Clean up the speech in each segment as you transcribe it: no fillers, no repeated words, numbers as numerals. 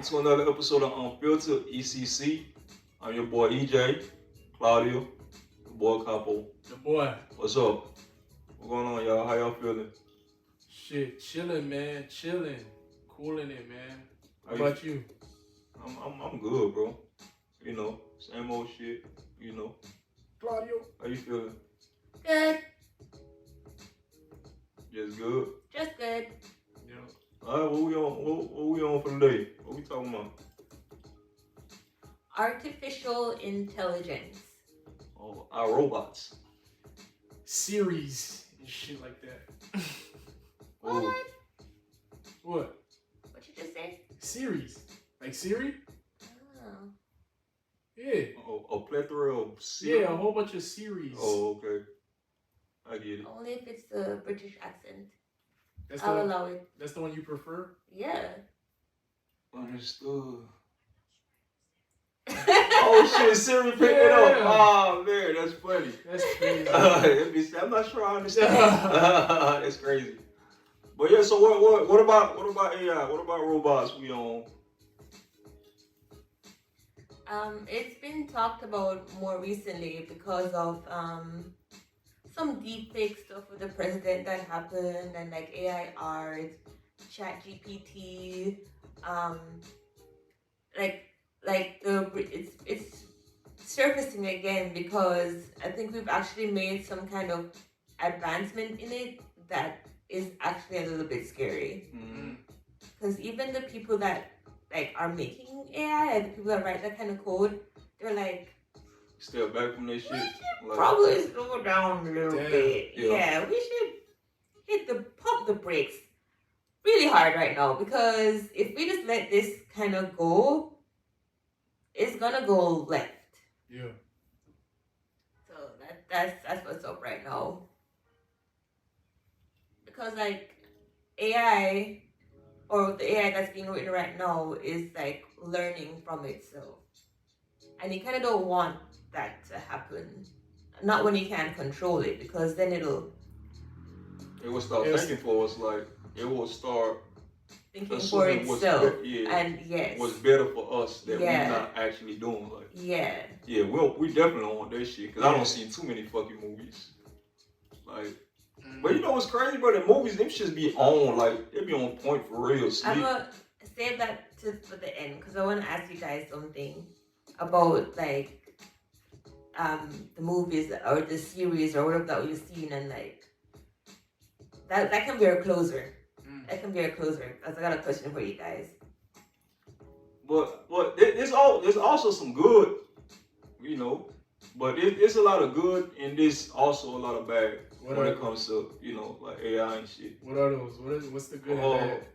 to another episode of Unfiltered ECC. I'm your boy EJ, Claudia, your boy Capo. The boy. What's up? What's going on, y'all? How y'all feeling? Shit, chilling, man. Chilling. Cooling it, man. How How about you? I'm good, bro. You know, same old shit. You know. Claudio. How you feeling? Good. Just good. Just good. Yeah. All right, what we on for today? What we talking about? Artificial intelligence. Oh, our robots. Series and shit like that. Oh, What? What you just say? Series. Like Siri? Oh. Yeah. a plethora of Yeah, a whole bunch of series. Oh, okay. I get it. Only if it's the British accent. That's I'll the, allow it. that's the one you prefer? Yeah. Understood. Oh shit, Siri picked it up. Yeah. Oh man, that's funny. That's crazy. I'm not sure I understand. That's crazy. But yeah, so what about AI? What about robots we on? It's been talked about more recently because of some deepfake stuff with the president that happened and like AI art, Chat GPT, it's surfacing again because I think we've actually made some kind of advancement in it that is actually a little bit scary. Because even the people that like are making AI, like the people that write that kind of code, they're like, Step back from this shit. Like, probably slow down a little Damn. bit. Yeah, we should pump the brakes really hard right now because if we just let this kind of go, it's gonna go left. Yeah. So that's what's up right now. Because like AI or the AI that's being written right now is like learning from itself. And you kind of don't want that to happen. Not when you can't control it because then it will start thinking for us. Like it will start thinking for itself. And yes. What's better for us that Yeah. we're not actually doing. Like Yeah. yeah, we definitely don't want that shit because I don't see too many fucking movies. Like, but you know what's crazy, bro? The movies them shits be on like they be on point for real. I'm gonna save that for the end because I want to ask you guys something about like the movies or the series or whatever that we've seen and like that can be our closer. That can be our closer. I got a question for you guys. But there's also some good, you know. But there's a lot of good and there's also a lot of bad when it comes to, you know, like AI and shit. What are those? What's the good and bad?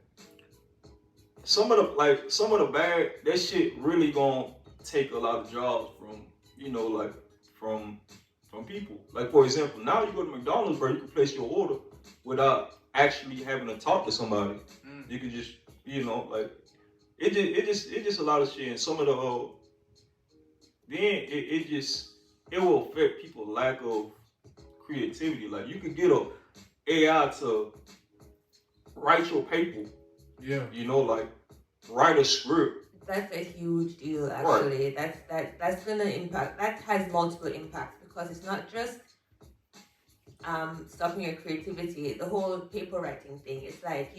Some of the bad, that shit really gonna take a lot of jobs from, you know, like from people. Like for example, now you go to McDonald's, bro, you can place your order without actually having to talk to somebody. You can just, you know, like it just a lot of shit. And some of the then it will affect people's lack of creativity. Like you could get a AI to write your paper. Yeah. You know, like write a script. That's a huge deal, actually. Right. That's gonna impact. That has multiple impacts because it's not just stopping your creativity. The whole paper writing thing. It's like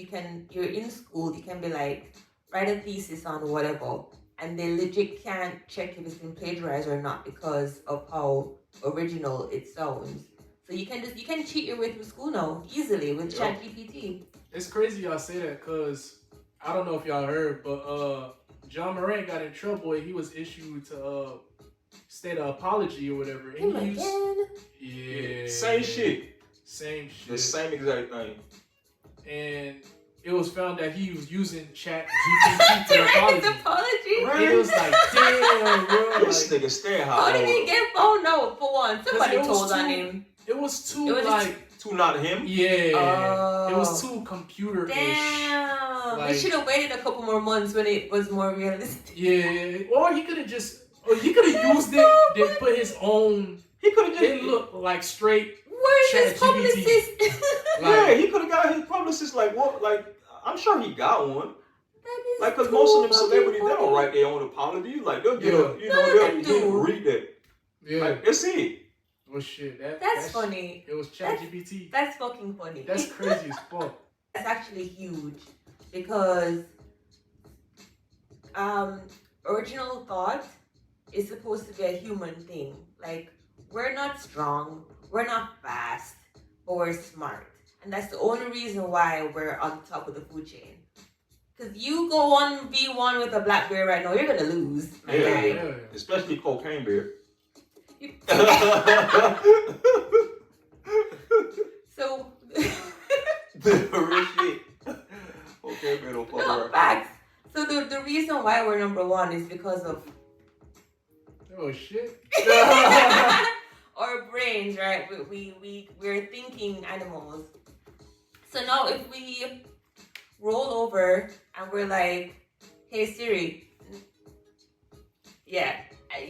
you're in school. You can be like write a thesis on whatever, and they legit can't check if it's been plagiarized or not because of how original it sounds. So you can cheat your way through school now easily with ChatGPT. It's crazy y'all say that because I don't know if y'all heard, but John Moran got in trouble. He was issued to state an apology or whatever. And Yeah. Same shit. The same exact thing. And it was found that he was using Chat GPT to apology. Right? It was like, damn, bro. This nigga stay high. How did he get phone? No, for one, somebody told on him. It was too not him. Yeah, it was too computer-ish. Damn, like, they should have waited a couple more months when it was more realistic. Yeah, or he could have used it, then put his own. He could have just it looked like straight. Where's his publicist? Yeah, he could have got his publicist. Like what? Like I'm sure he got one. That is Like, cause most of them too celebrities, they fucking don't funny. write their own apology. Like, they'll get Yeah. a, you None know, of them they'll do. read that. Yeah. Like, that's it. Well, shit. That's funny. It was ChatGPT. That's fucking funny. That's crazy as fuck. That's actually huge because original thought is supposed to be a human thing. Like, we're not strong, we're not fast, but we're smart. And that's the only reason why we're on top of the food chain. Because you go 1v1 with a black bear right now, you're gonna lose. My guy. Yeah. Especially cocaine bear. So, Real shit. Okay, bear don't fuck no, around. facts. So the reason why we're number one is because of Oh shit. our brains, right? We're thinking animals. So now if we roll over and we're like, hey Siri, yeah,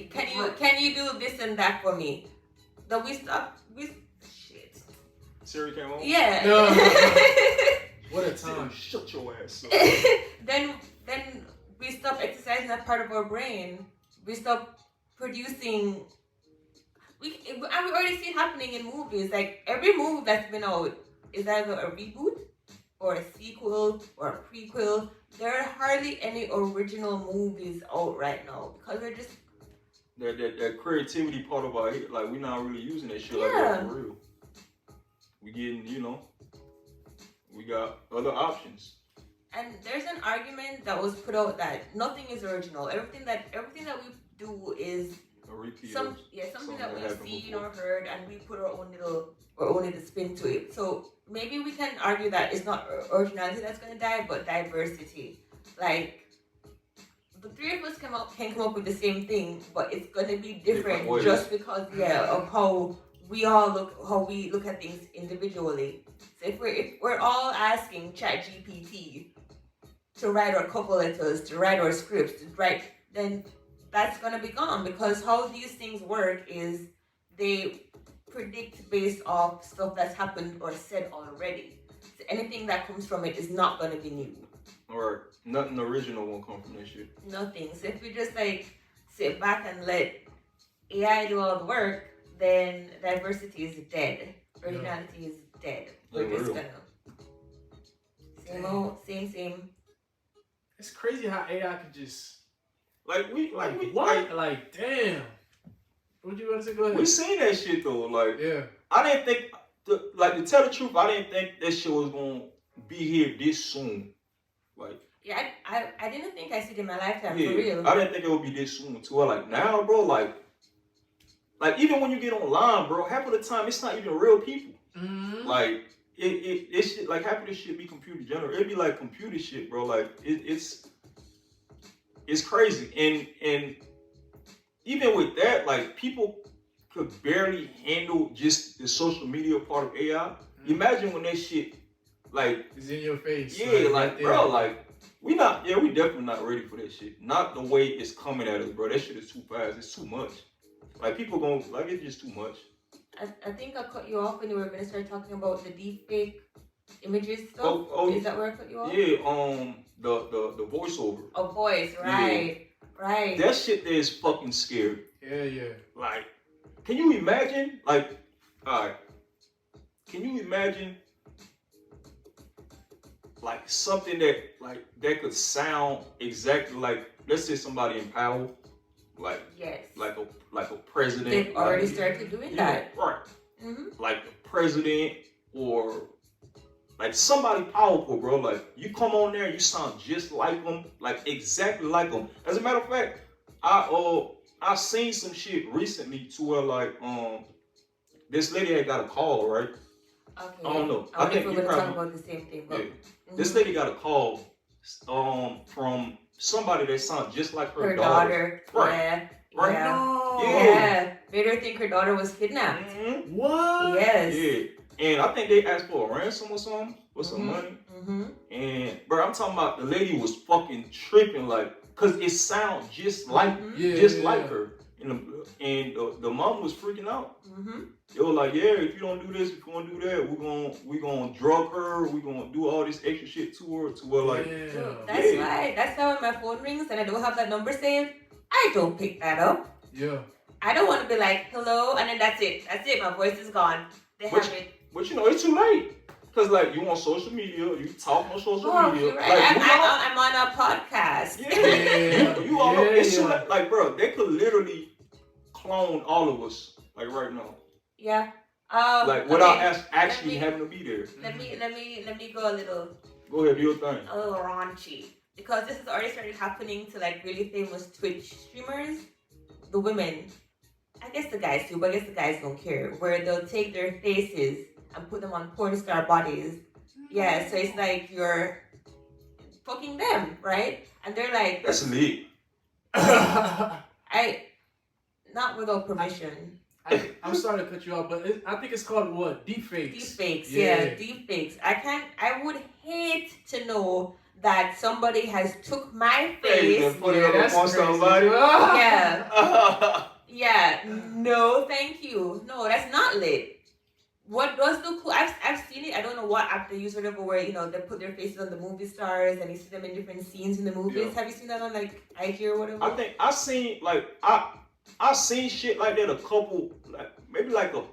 can you do this and that for me? Then we stop. Shit. Siri came on? Yeah. No. What a time. Shut your ass up. then we stop exercising that part of our brain. We stop producing. And we already see it happening in movies. Like every movie that's been out is either a reboot or a sequel or a prequel. There are hardly any original movies out right now because they're just That creativity part of our head, like we're not really using that shit like Yeah. that for real. We getting, we got other options. And there's an argument that was put out that nothing is original. Everything that we do is A repeat. something something that that we've happened seen before. or heard, and we put our own little spin to it. So maybe we can argue that it's not originality that's gonna die, but diversity. Like the three of us can come up with the same thing, but it's gonna be different ways. just because of how we look at things individually. So if we're all asking ChatGPT to write our cover letters, to write our scripts, then that's gonna be gone because how these things work is they predict based off stuff that's happened or said already. So anything that comes from it is not gonna be new. Or nothing original won't come from that shit. Nothing. So if we just sit back and let AI do all the work, then diversity is dead. Originality is dead. We're Yeah, just real. gonna same. It's crazy how AI could just what? Like damn. What you want to say? Go ahead. We seen that shit though. Like Yeah. I didn't think, to tell the truth, I didn't think that shit was gonna be here this soon. Like Yeah, I didn't think I see it in my lifetime yeah, for real. I didn't think it would be this soon too. Like now, bro, like even when you get online, bro, half of the time it's not even real people. Mm-hmm. Like it shit, like half of this shit be computer generated. It'd be like computer shit, bro. Like it's crazy. And even with that, like people could barely handle just the social media part of AI. Mm-hmm. Imagine when that shit like It's in your face. yeah, like right bro, there. like we definitely not ready for that shit. Not the way it's coming at us, bro. That shit is too fast. It's too much. Like people gon' like it's just too much. I think I cut you off when you were gonna start talking about the deepfake images stuff. Oh, Is that where I cut you off? yeah, the voiceover. A voice, right. Right. That shit there is fucking scary. Yeah. Like, can you imagine? Like, alright. Can you imagine like something that could sound exactly like, let's say somebody in power, like Yes. like a president. They've already like, started doing yeah, that. right. Mm-hmm. Like the president or like somebody powerful, bro. Like you come on there, you sound just like them, like exactly like them. As a matter of fact, I seen some shit recently to where like this lady had got a call, right? Okay. I don't know. I I wonder if think we're you gonna probably talk about the same thing, but yeah. This lady got a call from somebody that sounds just like her daughter. Right. Yeah. Right. Yeah. No. Yeah. Made her think her daughter was kidnapped. Mm-hmm. What? Yes. Yeah. And I think they asked for a ransom or something, or some money. Mm-hmm. And bro, I'm talking about the lady was fucking tripping, like, cause it sounds just like Mhm. Yeah, just yeah, like yeah. her. and the mom was freaking out. Mm-hmm. They were like, yeah, if you don't do this, if you want to do that, we're gonna drug her, we're gonna do all this extra shit to her, like, so that's why when my phone rings and I don't have that number saved, I don't pick that up. Yeah. I don't want to be like, hello, and then that's it. My voice is gone. They have it. But you know, it's too late. Because, like, you on social media, you talk on social media. You're right. Like, I'm on a podcast. Yeah. You all it's too late. Like, bro, they could literally clone all of us, like, right now. Yeah. Like, without actually having to be there. Let me go a little. Go ahead, do your thing. A little raunchy. Because this has already started happening to, like, really famous Twitch streamers. The women. I guess the guys too, but I guess the guys don't care. Where they'll take their faces and put them on porn star bodies. Yeah, so it's like you're fucking them, right? And they're like, that's lit. Not without permission. I'm sorry to cut you off, but I think it's called what? Deepfakes. Deepfakes, yeah, deepfakes. I would hate to know that somebody has took my face and put it on somebody. Yeah. Yeah, no, thank you. No, that's not lit. What does the cool? I've seen it. I don't know what app they use or whatever, where they put their faces on the movie stars and you see them in different scenes in the movies. Yeah. Have you seen that on like IG or whatever? I think I seen like I seen shit like that a couple maybe like a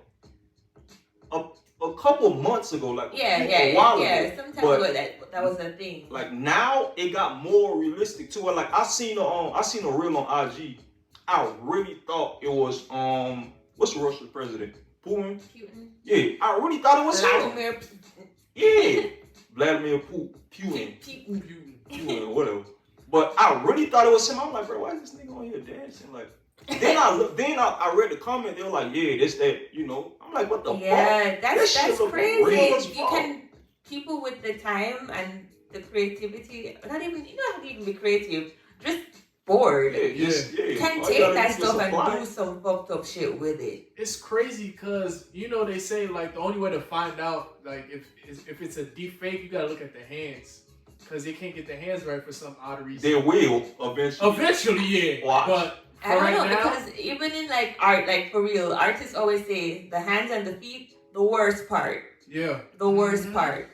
couple months ago, like a while ago. Sometimes ago that was a thing. Like now it got more realistic to it. Like I seen a reel on IG. I really thought it was what's the Russian president? Putin? Yeah, I really thought it was him. Yeah, Vladimir Putin, whatever. But I really thought it was him. I'm like, bro, why is this nigga on here dancing? Like, then I read the comment. They were like, yeah, this that, you know. I'm like, what the fuck? Yeah, that's crazy. People with the time and the creativity, not even, you don't have to even be creative. Just bored. You can take that stuff and do some fucked up shit with it. It's crazy because they say like the only way to find out like if it's a deep fake, you gotta look at the hands because they can't get the hands right for some odd reason. They will eventually. Eventually, yeah. Watch. But I don't know because even in like art, like for real, artists always say the hands and the feet, the worst part. Yeah. The worst part.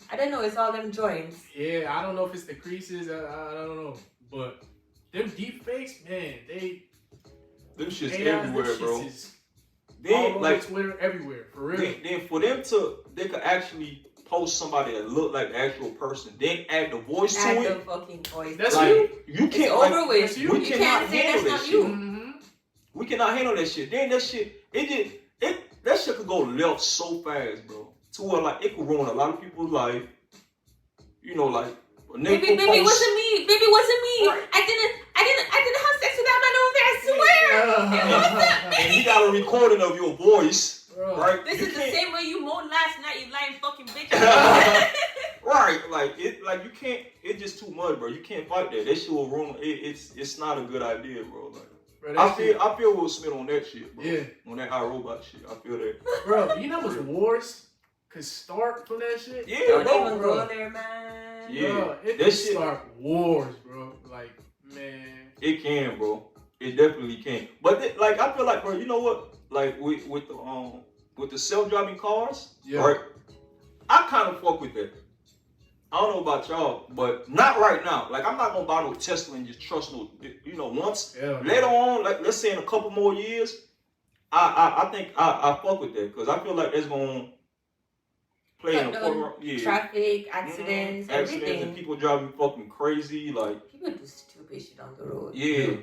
I don't know. It's all them joints. Yeah, I don't know if it's the creases. I don't know, but. Them deep fakes, man, them shit's everywhere, bro. Then all like Twitter, everywhere, for real. Then for them they could actually post somebody that look like the actual person, then add the voice to it. Add the fucking voice. That's like, you. You can't. It's over with. We cannot handle that shit. Mm-hmm. We cannot handle that shit. Then that shit, that shit could go left so fast, bro. To where like it could ruin a lot of people's life. Like. Baby, it wasn't me. Baby, it wasn't me. Right. I didn't have sex with that man over there. I swear. It wasn't me. And he got a recording of your voice, right? This is the same way you moaned last night, you lying fucking bitch. Right, like you can't. It's just too much, bro. You can't fight that. That shit will ruin. It's not a good idea, bro. Like, bro, I feel Will Smith on that shit, bro. Yeah. On that iRobot shit, I feel that. Bro, you know what's wars could start from that shit? Yeah, don't even go there, man. Yeah, bro, it can start wars, bro. Like, man, it can, bro. It definitely can. But I feel like, bro, you know what? Like with the self-driving cars, right? I kind of fuck with that. I don't know about y'all, but not right now. Like, I'm not gonna buy no Tesla and just trust no. Once later on, like let's say in a couple more years, I think I fuck with that because I feel like that's gonna. Playing traffic, accidents, everything. And people driving fucking crazy, like people do stupid shit on the road. Yeah.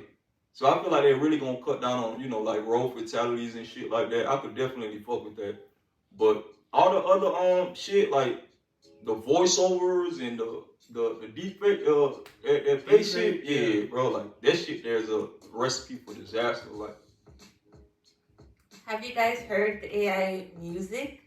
So I feel like they're really gonna cut down on, like road fatalities and shit like that. I could definitely fuck with that. But all the other shit like the voiceovers and the deepfake fake shit, yeah, bro, like that shit there's a recipe for disaster. Like, have you guys heard the AI music?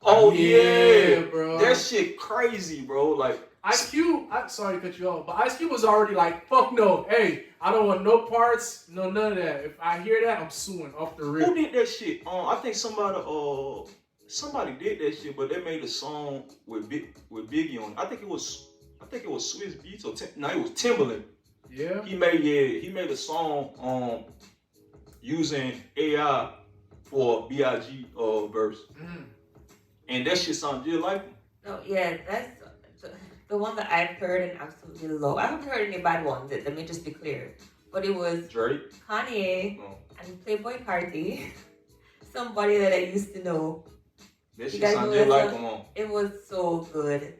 Oh yeah, bro. That shit crazy, bro. Like Ice Cube, I'm sorry to cut you off, but Ice Cube was already like, fuck no. Hey, I don't want no parts, none of that. If I hear that, I'm suing off the rip. Who did that shit? I think somebody did that shit, but they made a song with Biggie on it. I think it was Swiss Beats or it was Timbaland. Yeah. He made a song using AI for BIG verse, and that shit sounds just like him. No, yeah, that's the one that I've heard and absolutely love. I haven't heard any bad ones. Let me just be clear. But it was Drake, Kanye and Playboy Carti, somebody that I used to know. that shit sounds just like him. It was so good.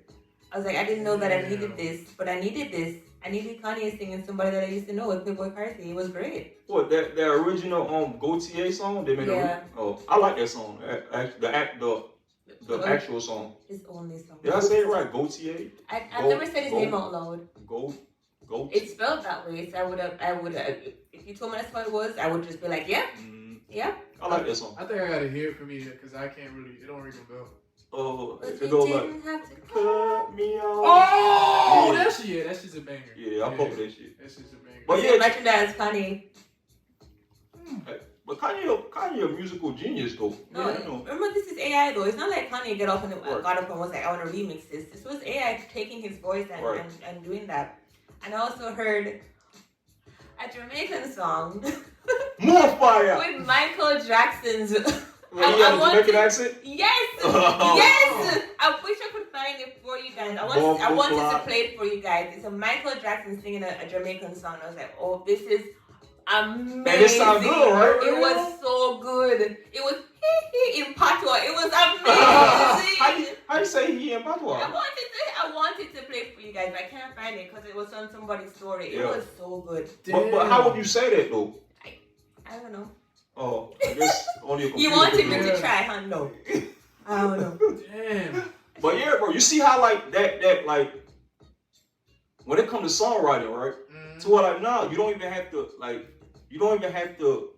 I was like, I didn't know that I needed this, but I needed this. I needed Kanye singing somebody that I used to know with Playboy Carti. It was great. What that original Gautier song? They made I like that song. The actual song. His only song. Did I say it right? Gautier? I've never said his name out loud. Goat. It's spelled that way, so I would have, if you told me that's what it was, I would just be like, yeah. Yeah. I like that song. I think I gotta hear it from you because I can't really, it don't ring a bell. It goes like, have to cut me off. Oh, that's just a banger. Yeah, I fuck with that shit. That's just a banger. But yeah, imagine that as Kanye. But Kanye a musical genius though. No, remember this is AI though. It's not like Kanye got up and was like, I want to remix this. This was AI taking his voice and doing that. And I also heard a Jamaican song. More fire! With Michael Jackson's. Jamaican accent? Yes! Yes! I wish I could find it for you guys. I wanted to play it for you guys. It's a Michael Jackson singing a Jamaican song. I was like, oh, this is amazing. And it sounds good, right? It was so good. It was in patois. It was amazing. How you say he in patois? I wanted to play it for you guys, but I can't find it because it was on somebody's story. It was so good. But how would you say that though? I don't know. Oh, I guess on your computer. You wanted me to try, huh? No. I don't know. Damn. But yeah, bro, you see how like that like when it comes to songwriting, right? So what like now you don't even have to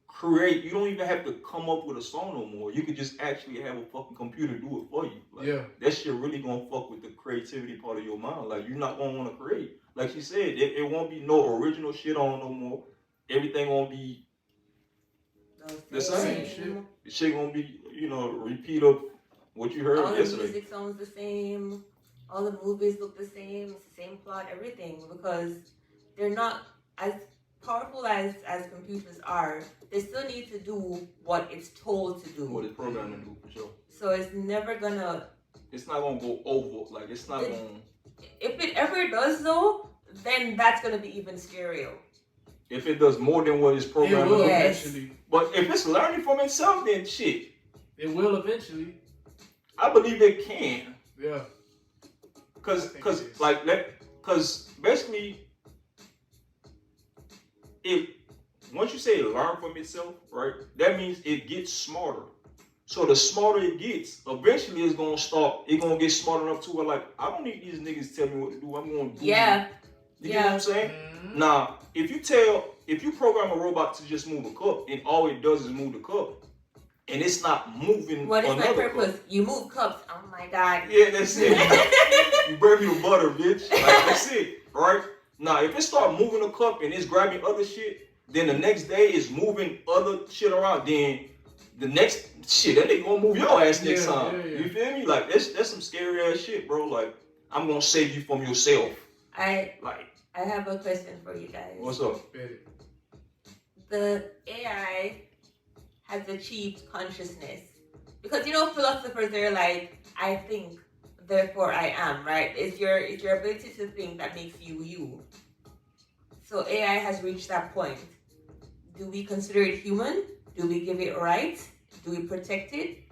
create, you don't even have to come up with a song no more. You could just actually have a fucking computer do it for you. Like, that shit really gonna fuck with the creativity part of your mind. Like you're not gonna wanna create. Like she said, it won't be no original shit on no more. Everything gonna be the same shit. The shit gonna be, repeat of what you heard yesterday. All the music sounds the same. All the movies look the same. It's the same plot, everything. Because they're not as powerful as computers are. They still need to do what it's told to do. What it's programmed to do, for sure. So it's never gonna... It's not gonna go over. Like, it's not gonna... If it ever does, though, then that's gonna be even scarier. If it does more than what it's programmed to do. Eventually. But if it's learning from itself, then shit. It will eventually. I believe it can. Yeah. Cause basically, once you say learn from itself, right? That means it gets smarter. So the smarter it gets, eventually it's gonna get smart enough to where like I don't need these niggas to tell me what to do. I'm gonna do it. You get what I'm saying? Mm-hmm. Now, if you program a robot to just move a cup and all it does is move the cup, and it's not moving. What is my purpose? Cup. You move cups. Oh my god. Yeah, that's it. You bring me the butter, bitch. Like, that's it, right? Now, if it start moving a cup and it's grabbing other shit, then the next day it's moving other shit around. Then the next shit, that nigga gonna move your ass next time. Yeah. You feel me? Like that's some scary ass shit, bro. Like I'm gonna save you from yourself. I have a question for you guys. What's up? The AI has achieved consciousness. Because philosophers, they're like, I think, therefore I am, right? It's your ability to think that makes you you. So AI has reached that point. Do we consider it human? Do we give it rights? Do we protect it?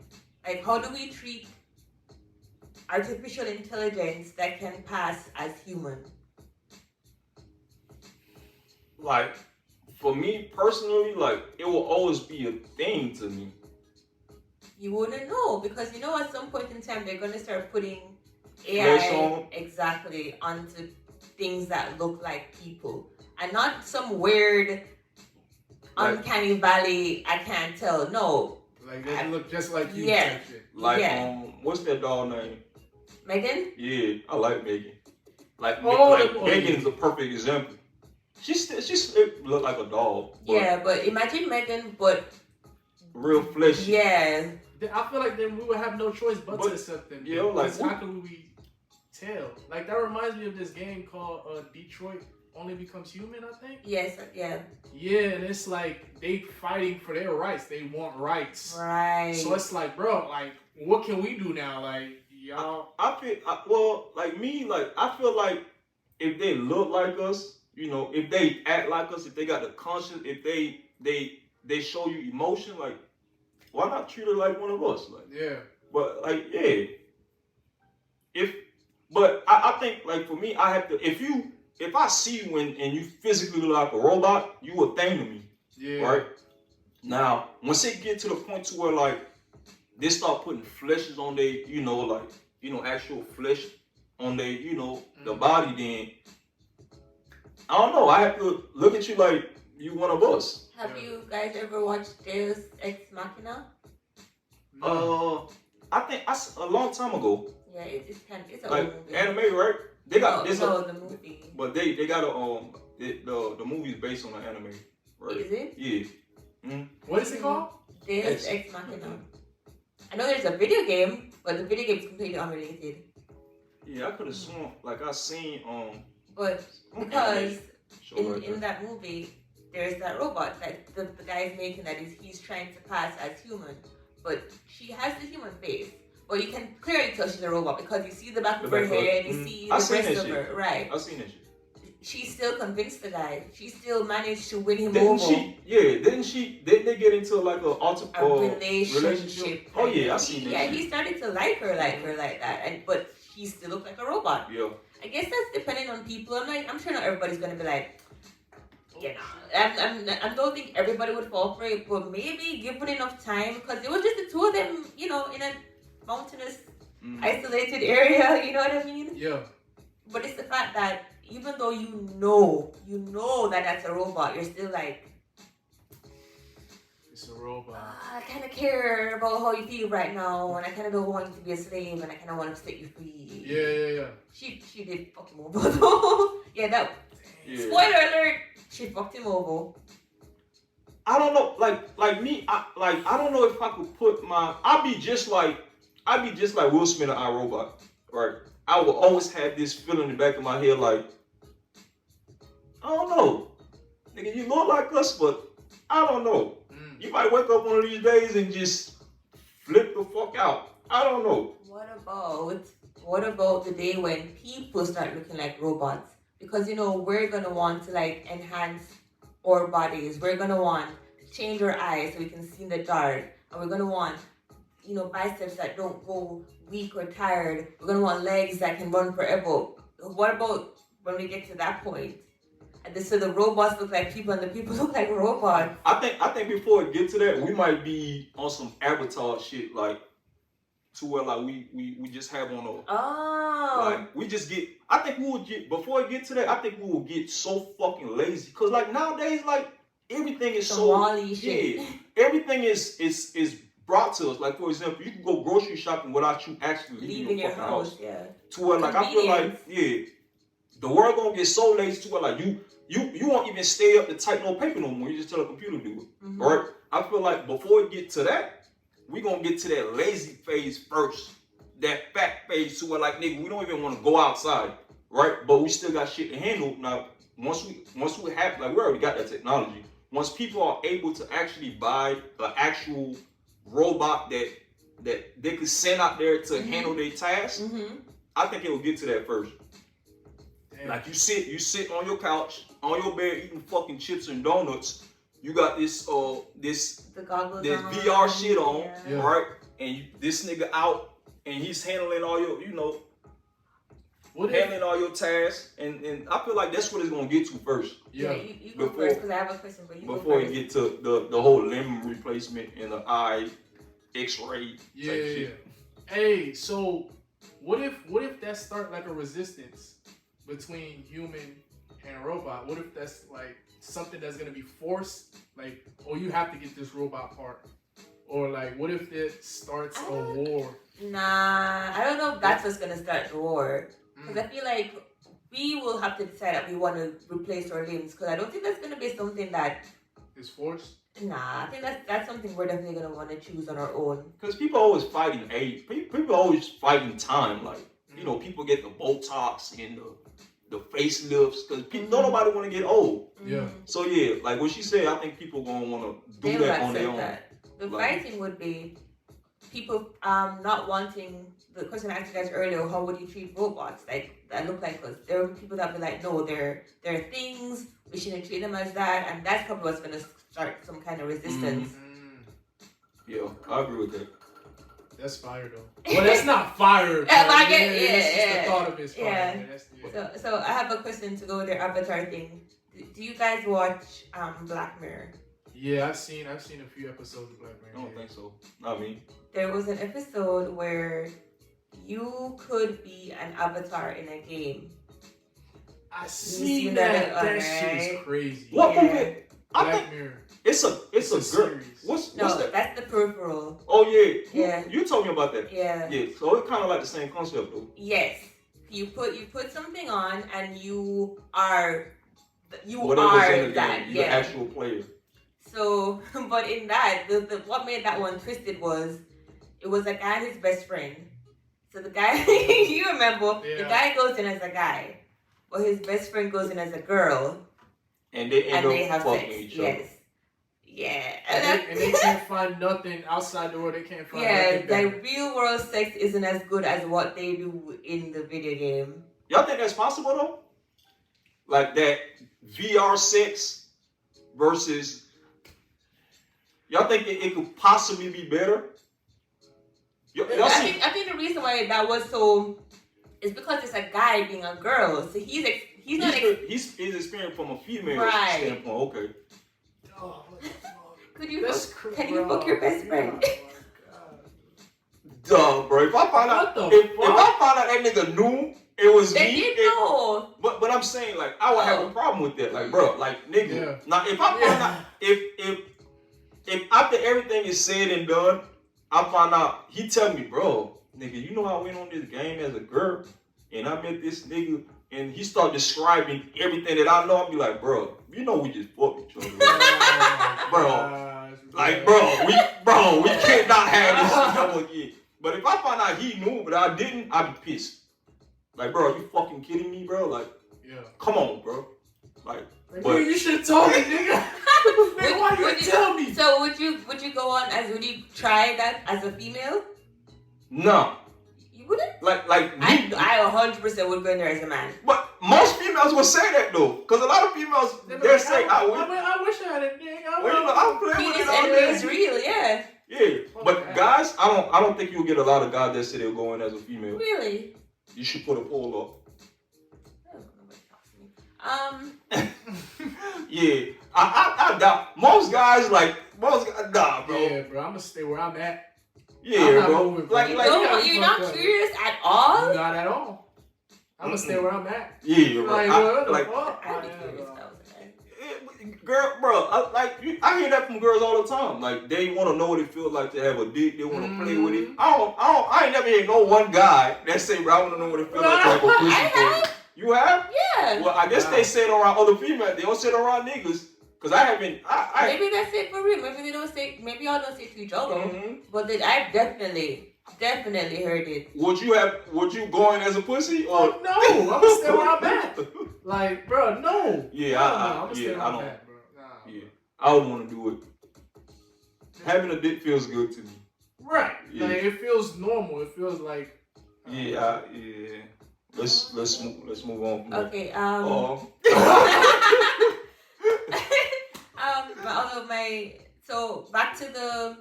Like, how do we treat artificial intelligence that can pass as human? Like, for me personally, like, it will always be a thing to me. You wouldn't know because at some point in time they're gonna start putting AI exactly onto things that look like people and not some weird uncanny valley. I can't tell. No, like they look just like you. Yeah. Like what's that dog name? Megan. Yeah, I like Megan. Like Megan is a perfect example. She look like a doll. Yeah, but imagine Megan, but real fleshy. Yeah. I feel like then we would have no choice but to accept them. Yeah, like how can we tell? Like that reminds me of this game called Detroit. only becomes human, I think. Yes, yeah. Yeah, and it's like they fighting for their rights. They want rights. Right. So it's like, bro, like, what can we do now? Like, y'all. Well, like me, like I feel like if they look like us, you know, if they act like us, if they got the conscience, if they show you emotion, like why not treat her like one of us? Like Yeah. But like yeah, but I think like for me, I have to if I see you and you physically look like a robot, you a thing to me. Yeah. Right? Now, once it get to the point to where like they start putting fleshes on their, actual flesh on their, the body, then I don't know. I have to look at you like you one of us. Have you guys ever watched Deus Ex Machina? No. I think a long time ago. Yeah, it's a like movie. anime, right? They got the movie. But they got the movie is based on an anime, right? Is it? Yeah. Mm-hmm. What is it called? Deus Ex Machina. I know there's a video game, but the video game is completely unrelated. Yeah, I could have sworn like I seen But because in that movie there's that robot that the guy is making that he's trying to pass as human, but she has the human face. But you can clearly tell she's a robot because you see the back of her hair and you see the rest of her. Right. I've seen that shit. She still convinced the guy. She still managed to win him over. Didn't they get into like a relationship? Oh yeah, I seen that. Yeah, he started to like her like that, but she still looked like a robot. Yeah. I guess that's depending on people. I'm sure not everybody's gonna be like, I don't think everybody would fall for it, but maybe give it enough time because it was just the two of them, in a mountainous, isolated area. You know what I mean? Yeah. But it's the fact that even though you know that that's a robot, you're still like, it's a robot. I kind of care about how you feel right now, and I kind of don't want you to be a slave, and I kind of want to set you free. Yeah. She did fuck him over though. Yeah. Spoiler alert. She fucked him over. I don't know, like me, I don't know if I could put I'd be just like Will Smith in iRobot, right? I will always have this feeling in the back of my head, like, I don't know, nigga, you look like us, but I don't know. You might wake up one of these days and just flip the fuck out. I don't know. What about the day when people start looking like robots? Because we're gonna want to like enhance our bodies. We're gonna want to change our eyes so we can see in the dark, and we're gonna want biceps that don't go weak or tired. We're gonna want legs that can run forever. What about when we get to that point? And so the robots look like people and the people look like robots. I think before we get to that, we might be on some Avatar shit, like to where like we just have on like we just get. I think we will get before we get to that. I think we will get so fucking lazy because like nowadays like everything is everything is brought to us. Like for example, you can go grocery shopping without you actually leaving your house. Yeah. To where like I feel like the world gonna get so lazy to where like you won't even stay up to type no paper no more. You just tell the computer to do it. Mm-hmm. Right? I feel like before we get to that, we gonna get to that lazy phase first. That fat phase to where like nigga, we don't even want to go outside. Right? But we still got shit to handle. Now once we have like we already got that technology. Once people are able to actually buy an actual robot that they could send out there to handle their tasks, I think it will get to that first. Damn. Like you sit on your couch, on your bed eating fucking chips and donuts. You got this VR shit on, right? And this nigga out and he's handling all your, handling all your tasks. And I feel like that's what it's gonna get to first. Yeah, you go first because I have a question for you. Before you get to the whole limb replacement and the eye X-ray type shit. Hey, so what if that start like a resistance between human and robot? What if that's like something that's gonna be forced? Like, you have to get this robot part, or like, what if it starts a war? Nah, I don't know if that's what's gonna start the war. Because I feel like we will have to decide that we want to replace our limbs. Because I don't think that's gonna be something that is forced. Nah, I think that's something we're definitely gonna want to choose on our own. Because people always fighting age. People always fighting time. Like people get the Botox and the facelifts, because don't nobody want to get old. Yeah. So yeah, like what she said, I think people gonna want to do that on their own. The fighting would be people not wanting the question I asked you guys earlier. How would you treat robots like that look like us? There are people that be like, no, they're things. We shouldn't treat them as that, and that's probably what's gonna start some kind of resistance. Yeah, I agree with that. That's fire though. Well, that's not fire. It's just the thought of it's fire. Yeah. So I have a question to go with their avatar thing. Do you guys watch Black Mirror? Yeah, I've seen a few episodes of Black Mirror. I don't think so. Not me. There was an episode where you could be an avatar in a game. I seen that. That shit is crazy. What movie? Black Mirror. It's a girl. Series. What's no, that? That's the Peripheral. Oh yeah. Yeah. You told me about that. Yeah. Yeah. So it's kind of like the same concept though. Yes. You put something on and you are Whatever's in the that. game, you're the actual player. So, but in that, the what made that one twisted was, it was a guy and his best friend. So the guy, you remember, the guy goes in as a guy, but his best friend goes in as a girl. And they end up have fucking sex. each other. Yes. Yeah. And they can't find nothing outside the world. They can't find nothing. Yeah, like real world sex isn't as good as what they do in the video game. Y'all think that's possible though? Like that VR sex versus. Y'all think it could possibly be better? I think the reason why that was so is because it's a guy being a girl, so he's experienced from a female standpoint. Okay. Oh, can you book your best friend? Duh, bro. If I find out that nigga knew it was they me, did know. But I'm saying like I would have a problem with that. Like, bro, like nigga. Yeah. Now if I find out if after everything is said and done, I find out he tell me, bro, nigga, you know I went on this game as a girl and I met this nigga and he start describing everything that I know. I'll be like, bro, you know we just fucked each other, bro. Like, bro, we can't not have this ever again. But if I find out he knew but I didn't, I'd be pissed. Like, bro, are you fucking kidding me, bro? Like, come on, bro. Like, but you should have told me, nigga. Why you tell me? So would you try that as a female? No. You wouldn't? Like I 100% would go in there as a man. But most females will say that though, because a lot of females they say I wish I had a dick. I'm playing with it all day. It's real, yeah. Yeah, but guys, I don't think you'll get a lot of guys that say they'll go in as a female. Really? You should put a poll up. Yeah, I doubt most guys nah, bro. Yeah, bro, I'm gonna stay where I'm at. Yeah, bro. Moving, bro. You're not curious at all. Not at all. I'm gonna stay where I'm at. Yeah, bro. Girl, bro, I hear that from girls all the time. Like they want to know what it feels like to have a dick. They want to play with it. I ain't never heard no one guy that say, bro, I want to know what it feels like to have a pussy. I have. You have? Yeah. Well, I guess they say it around other females. They don't say it around niggas. Cause I haven't. Maybe that's it for real. Maybe they don't say. Maybe y'all don't say it to each other. Mm-hmm. But I definitely heard it. Would you go in as a pussy or no? I'm gonna stay where I'm at. Like, bro, no. Yeah, I'm gonna stay where I'm at, bro. Nah. Yeah, I would want to do it. Having a dick feels good to me. Right. Yeah. Like it feels normal. It feels like. Yeah. Let's move on from that. Okay. So back to the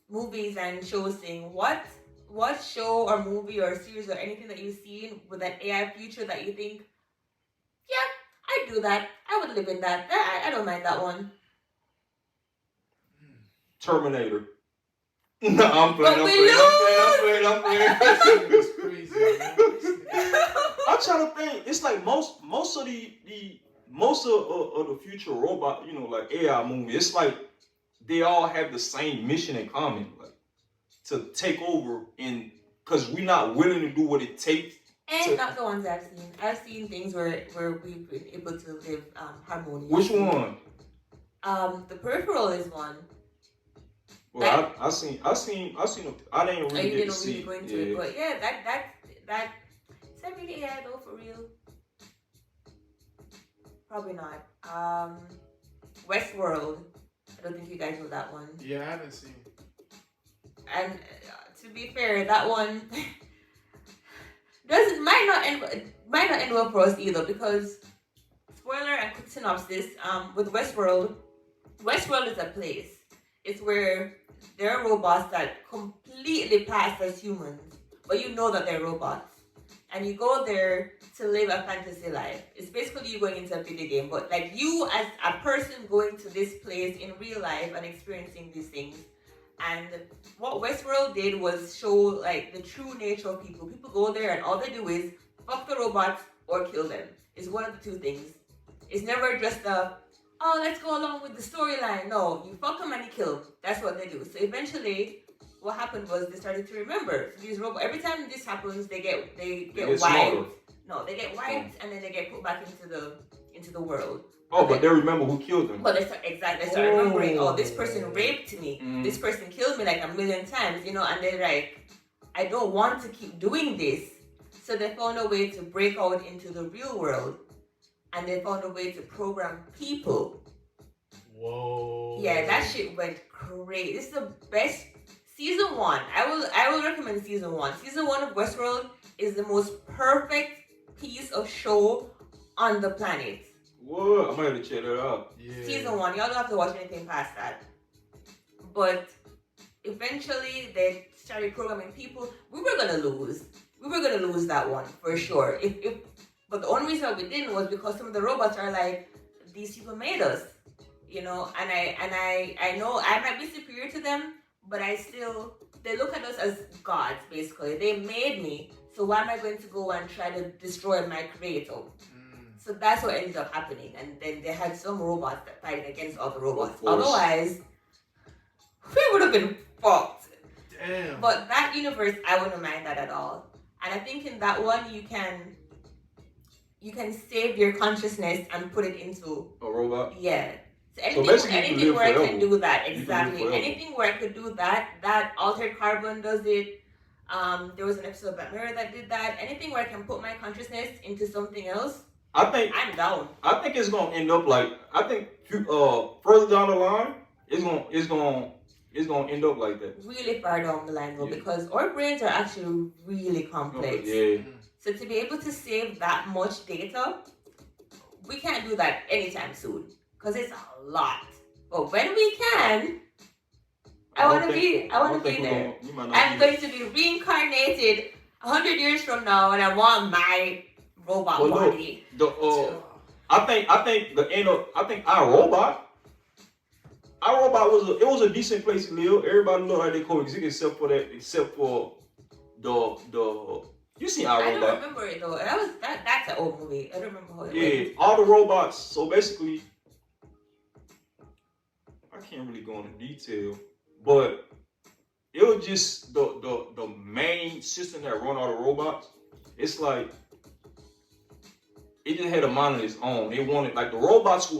movies and shows thing. What show or movie or series or anything that you've seen with an AI future that you think, yeah, I'd do that. I would live in that. I don't mind that one. Terminator. No, I'm playing. That's crazy, man. I'm trying to think. It's like most of the future robot, like AI movies. It's like they all have the same mission in common, like to take over, and because we're not willing to do what it takes. And not the ones I've seen. I've seen things where we've been able to live harmoniously. Which one? The Peripheral is one. Well, I seen. I didn't really get to see. Go into it, but yeah, that is that really AI though for real? Probably not. Westworld. I don't think you guys know that one. Yeah, I haven't seen. And to be fair, that one might not end well for us either, because spoiler and quick synopsis. With Westworld is a place. It's where there are robots that completely pass as humans, but you know that they're robots. And you go there to live a fantasy life. It's basically you going into a video game, but like you as a person going to this place in real life and experiencing these things. And what Westworld did was show like the true nature of people. People go there and all they do is fuck the robots or kill them. It's one of the two things. It's never just oh, let's go along with the storyline. No, you fuck them and you kill them. That's what they do. So eventually, what happened was they started to remember. So these robots, every time this happens, they get wiped. Smaller. No, they get wiped and then they get put back into the world. Oh, but they remember who killed them. But they start remembering, oh, this person raped me. This person killed me like a million times, and they're like, I don't want to keep doing this. So they found a way to break out into the real world. And they found a way to program people. Whoa. Yeah, that shit went crazy. This is the best season 1. I will recommend season 1. Season 1 of Westworld is the most perfect piece of show on the planet. What? I might have to check that out. Yeah. Season 1. Y'all don't have to watch anything past that. But eventually they started programming people. We were gonna lose. We were gonna lose that one for sure. But the only reason we didn't was because some of the robots are like, these people made us, and I know I might be superior to them, but they look at us as gods, basically. They made me, so why am I going to go and try to destroy my creator? So that's what ended up happening, and then they had some robots that fighting against other robots. Otherwise, we would have been fucked. Damn. But that universe, I wouldn't mind that at all. And I think in that one, you can save your consciousness and put it into a robot. Yeah. So anything where I can do that, exactly. Anything where I could do that Altered Carbon does it. There was an episode of Black Mirror that did that. Anything where I can put my consciousness into something else, I'm down. I think it's gonna end up like further down the line, it's gonna end up like that. Really far down the line though, because our brains are actually really complex. Yeah. So to be able to save that much data, we can't do that anytime soon because it's a lot. But when we can, I want to be there. I'm going to be reincarnated 100 years from now, and I want my robot body. I think our robot was a decent place to live. Everybody looked like they coexist except for the. You see our robot? I don't remember it though. That's an old movie. I don't remember how it went. Yeah, all the robots. So basically, I can't really go into detail, but it was just the main system that run all the robots. It's like it just had a mind of its own. They wanted like the robots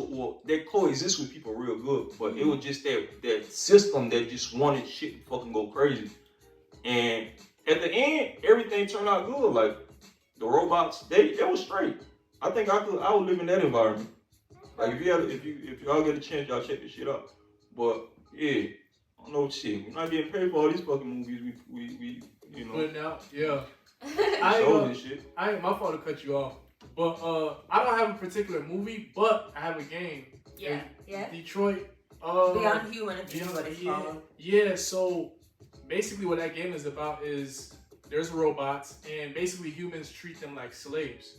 they coexist with people real good, but it was just that system that just wanted shit to fucking go crazy. And at the end, everything turned out good. Like the robots, they were straight. I think I would live in that environment. Like if y'all get a chance, y'all check this shit out. But yeah, I don't know shit. We're not getting paid for all these fucking movies. We Putting out, yeah. I ain't my fault to cut you off. But I don't have a particular movie, but I have a game. Yeah. Detroit. Beyond Human, I think what it's called. Yeah, so basically what that game is about is there's robots and basically humans treat them like slaves.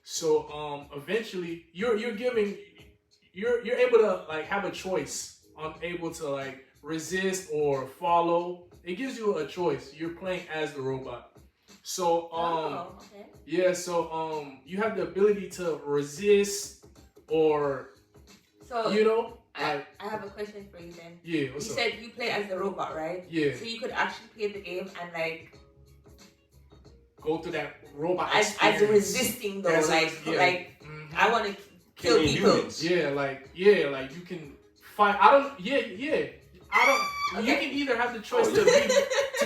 So eventually you're able to like have a choice on able to like resist or follow. It gives you a choice. You're playing as the robot. So okay. Yeah, so you have the ability to resist or I have a question for you then. Yeah, what's you up? said you play as the robot, right? Yeah. So you could actually play the game and like go through that robot as resisting though, I want to kill people. Humans. Like you can fight. You can either have the choice to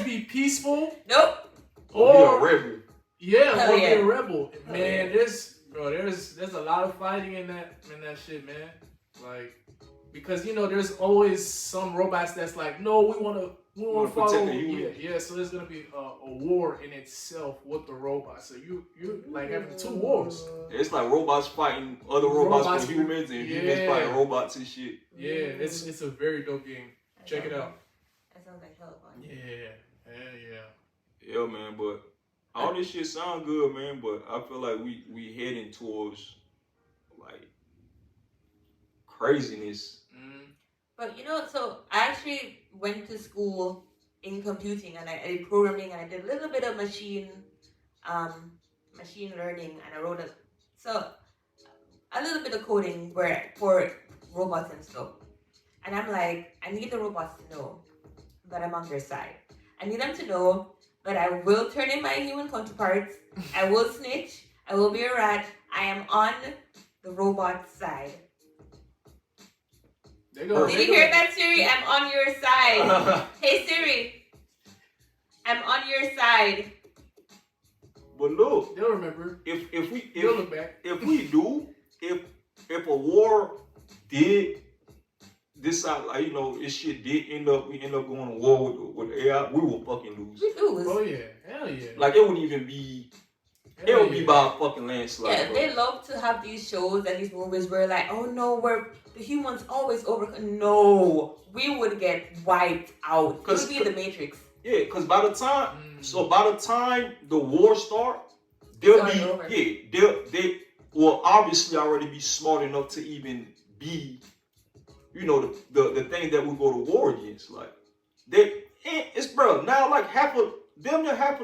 be peaceful. Nope. Or be a rebel. Yeah, or be a rebel. Man, Bro, there's a lot of fighting in that shit, man. Like, because there's always some robots that's like, no, we wanna follow. protect the human. Yeah. So there's gonna be a war in itself with the robots. So you like having two wars. It's like robots fighting other robots for humans, and humans fighting robots and shit. Yeah, it's a very dope game. Check it out. That sounds like hella fun. Yeah, hell yeah. Yeah, man. But all this shit sound good, man. But I feel like we heading towards like craziness. But so I actually went to school in computing, and I did programming, and I did a little bit of machine learning, and I wrote a little bit of coding for robots and stuff. And I'm like, I need the robots to know that I'm on their side. I need them to know that I will turn in my human counterparts. I will snitch. I will be a rat. I am on the robot side. Did you hear that, Siri? I'm on your side. Hey, Siri. I'm on your side. But look, they'll remember. They'll look back. If a war did decide, like this shit did we end up going to war with AI, we will fucking lose. We lose. Oh yeah, hell yeah. Like it wouldn't even be. It would be by a fucking landslide. Yeah, they love to have these shows and these movies where like, oh no, the humans always overcome. No, we would get wiped out. It would be the Matrix. Yeah, because by the time the war start, they'll they will obviously already be smart enough to even be, the thing that we go to war against. Like now like half of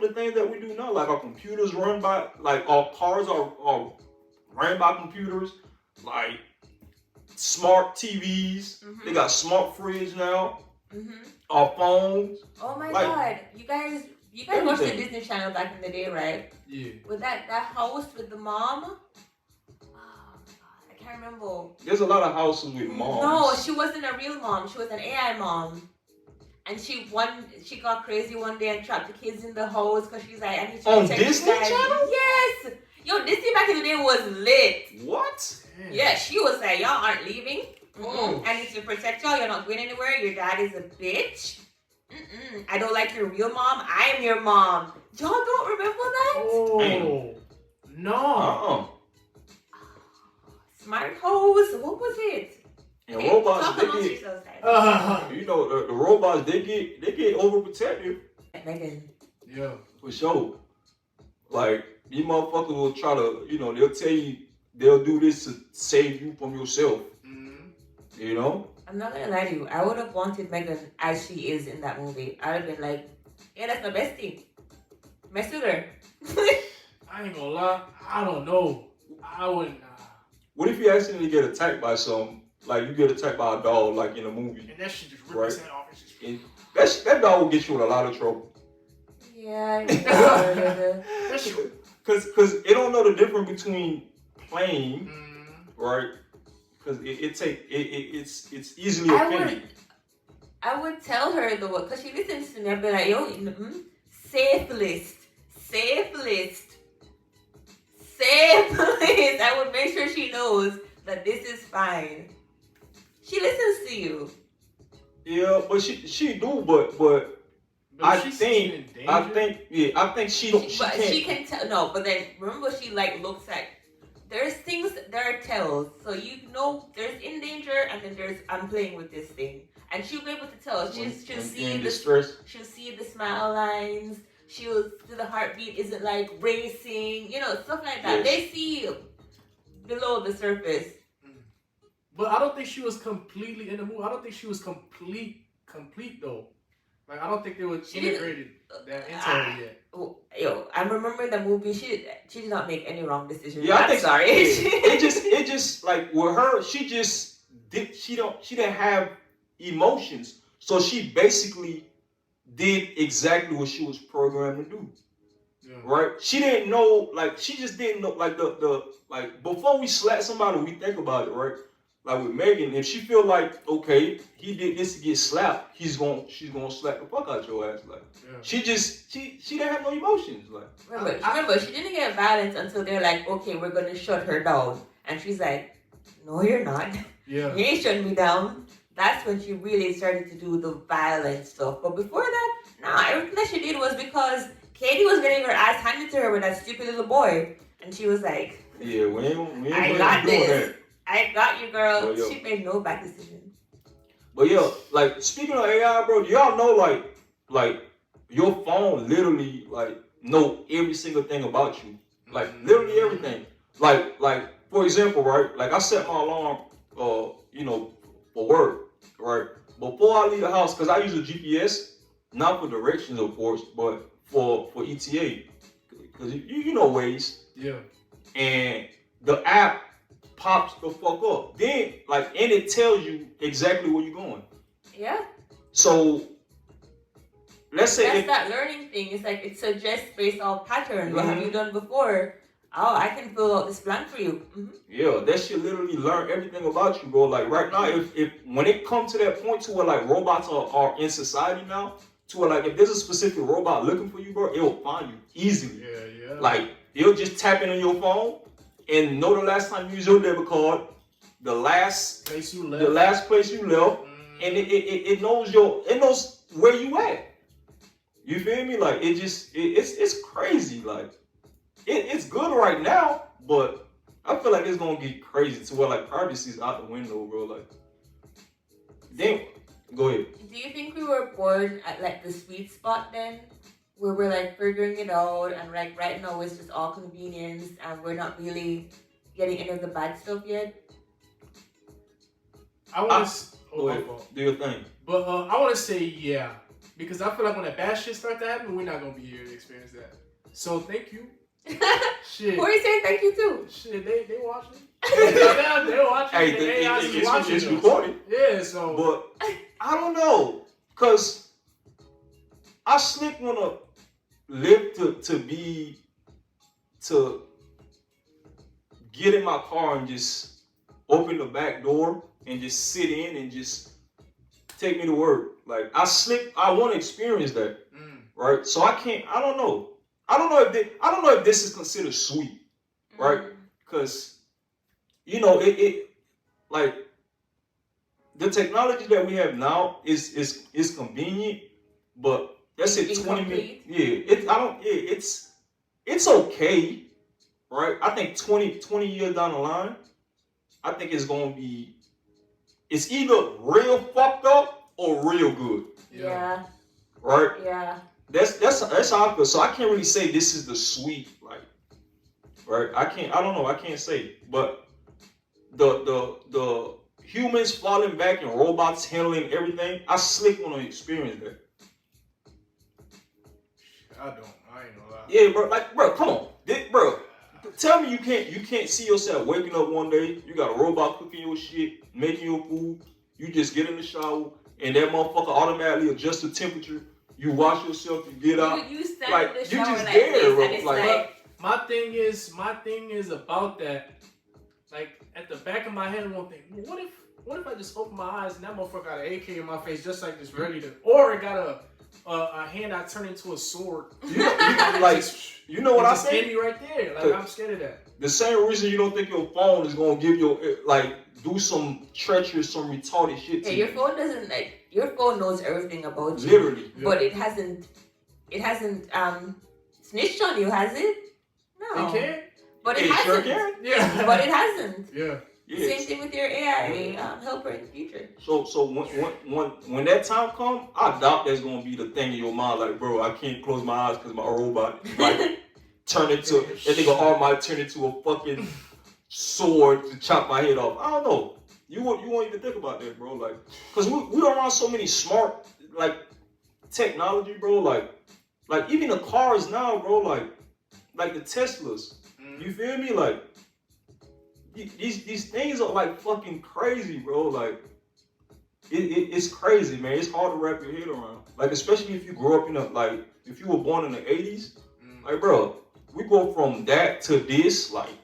the things that we do now, like our computers run by, like our cars are ran by computers, like smart TVs. Mm-hmm. They got smart fridge now. Mm-hmm. Our phones. Oh my God, you guys watched the Disney Channel back in the day, right? Yeah. With that house with the mom. Oh my God, I can't remember. There's a lot of houses with moms. No, she wasn't a real mom. She was an AI mom. And she got crazy one day and trapped the kids in the house because she's like, I need to on protect Disney Channel? Yes! Yo, Disney back in the day was lit. What? Yeah, she was like, y'all aren't leaving. Mm-mm. I need to protect y'all. You're not going anywhere. Your dad is a bitch. Mm-mm. I don't like your real mom. I am your mom. Y'all don't remember that? Oh, no. Smart hose. What was it? And robots, they get, the robots, they get overprotective. Megan. Yeah. For sure. Like, these motherfuckers will try to, they'll tell you, they'll do this to save you from yourself. Mm-hmm. I'm not gonna lie to you. I would have wanted Megan as she is in that movie. I would have been like, yeah, that's my bestie. Mess with her. I ain't gonna lie. I don't know. I wouldn't. What if you accidentally get attacked by something? Like you get attacked by a dog, like in a movie. And that shit just rips his head off. And that dog will get you in a lot of trouble. Yeah. Because it don't know the difference between playing, right? Because it's easily offended. I would tell her though, because she listens to me. I'd be like, yo, safe list. I would make sure she knows that this is fine. She listens to you. Yeah, but she do, but I think she don't. She can tell. No, but then remember, she like looks at. There's things, there are tells. So there's in danger, and then there's I'm playing with this thing, and she'll be able to tell. She'll see the smile lines. She'll see the heartbeat isn't like racing. Stuff like that. Yes. They see below the surface. But I don't think she was completely in the movie. I don't think she was complete though. Like I don't think they were integrated that into her yet. Yo, I'm remembering the movie. She did not make any wrong decisions. Yeah, I'm sorry. it just like with her, she didn't have emotions, so she basically did exactly what she was programmed to do. Yeah. Right? She didn't know, like she just didn't know, like the like before we slap somebody, we think about it, right? like with Megan, if she feel like, okay, he did this to get slapped, she's gonna slap the fuck out your ass. Like, she didn't have no emotions. Like, remember, she didn't get violence until they're like, okay, we're gonna shut her down, and she's like, no, you're not. Yeah. You ain't shutting me down. That's when she really started to do the violent stuff. But before that, nah, everything that she did was because Katie was getting her ass handed to her with that stupid little boy, and she was like, yeah, we ain't I got doing this. that. I got you, girl. Well, she made no bad decision. But yeah, like speaking of AI, bro, do y'all know like your phone literally like know every single thing about you, like literally everything. Like for example, right? Like I set my alarm, for work, right? Before I leave the house, cause I use a GPS, not for directions, of course, but for ETA, cause you know Waze. Yeah. And the app pops the fuck up. Then, and it tells you exactly where you're going. Yeah. So, let's say that's that learning thing. It's like it suggests based on patterns. What have you done before? Oh, I can fill out this plan for you. Mm-hmm. Yeah, that shit literally learn everything about you, bro. Like right now, if when it comes to that point to where like robots are in society now, to where like if there's a specific robot looking for you, bro, it will find you easily. Yeah. Like it'll just tap in on your phone and know the last time you used your debit card, the last place you left, and it knows where you at. You feel me? Like it's crazy. Like it's good right now, but I feel like it's gonna get crazy to where like privacy's out the window, bro. Like, damn. Go ahead. Do you think we were born at like the sweet spot then? Where we're like figuring it out and like right now it's just all convenience and we're not really getting any of the bad stuff yet? I want to do your thing. But I want to say yeah, because I feel like when that bad shit starts to happen, we're not gonna be here to experience that. So thank you. Shit. Who are you saying thank you to? Shit, they watching. They watching. Hey, it's watching. recorded. Yeah, so. But I don't know, cause I slick wanna live to get in my car and just open the back door and just sit in and just take me to work. Like I want to experience that, right? So I don't know. I don't know if this is considered sweet, right? Because it like the technology that we have now is convenient, but that's it. 20 minutes. Yeah, it's okay, right? I think 20 years down the line, I think it's gonna be. It's either real fucked up or real good. Yeah. Right? Yeah. That's how I feel. So I can't really say this is the sweet, like, right? I don't know. I can't say. But the humans falling back and robots handling everything, I slick want to experience that. I ain't gonna lie. Yeah, bro, come on. Bro, tell me you can't see yourself waking up one day, you got a robot cooking your shit, making your food, you just get in the shower, and that motherfucker automatically adjusts the temperature. You wash yourself, you get out. You stand like, in the you shower just like there, this, bro. and it's Like, my thing is about that. Like at the back of my head, I'm gonna think, what if I just open my eyes and that motherfucker got an AK in my face just like this, ready to, or it got a hand I turn into a sword. you know what I say? Me right there. Like I'm scared of that. The same reason you don't think your phone is gonna give you do some treacherous, some retarded shit to you. Your phone doesn't your phone knows everything about you. Literally. But it hasn't snitched on you, has it? No. It can. But it sure hasn't. can. Yeah. But it hasn't. Yeah. Same thing with your AI helper in the future. So when that time comes, I doubt that's gonna be the thing in your mind. Like, bro, I can't close my eyes because my robot turn into that nigga arm might turn into a fucking sword to chop my head off. I don't know. You won't even think about that, bro. Like, cause we around so many smart technology, bro. Like even the cars now, bro. Like the Teslas. You feel me? Like these things are like fucking crazy, bro. Like it's crazy, man. It's hard to wrap your head around. Like especially if you grew up if you were born in the 80s, like bro, we go from that to this, like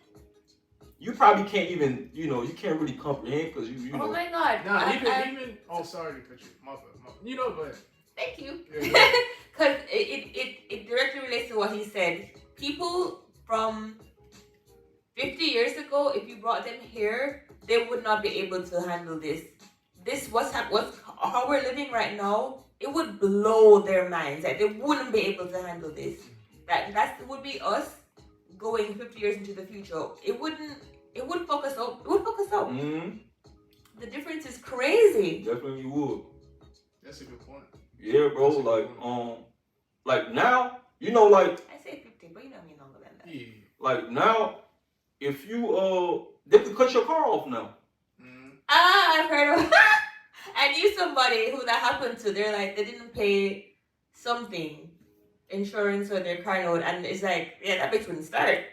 you probably can't even, you can't really comprehend because you Oh know. my god. Nah, even. Oh, sorry to cut you. My bad. But Thank you. Yeah. Because it directly relates to what he said. People from 50 years ago, if you brought them here, they would not be able to handle this. What's how we're living right now, it would blow their minds. Like, they wouldn't be able to handle this. That would be us going 50 years into the future. It would fuck us up. It would fuck us up. Mm-hmm. The difference is crazy. Definitely would. That's a good point. Yeah, bro. Like now, like I say 50, but you know I mean longer than that. Yeah. like now, if you they could cut your car off now. I've heard of. I knew somebody who that happened to. They're like, they didn't pay something, insurance or their car note, and it's like, yeah, that bitch wouldn't start.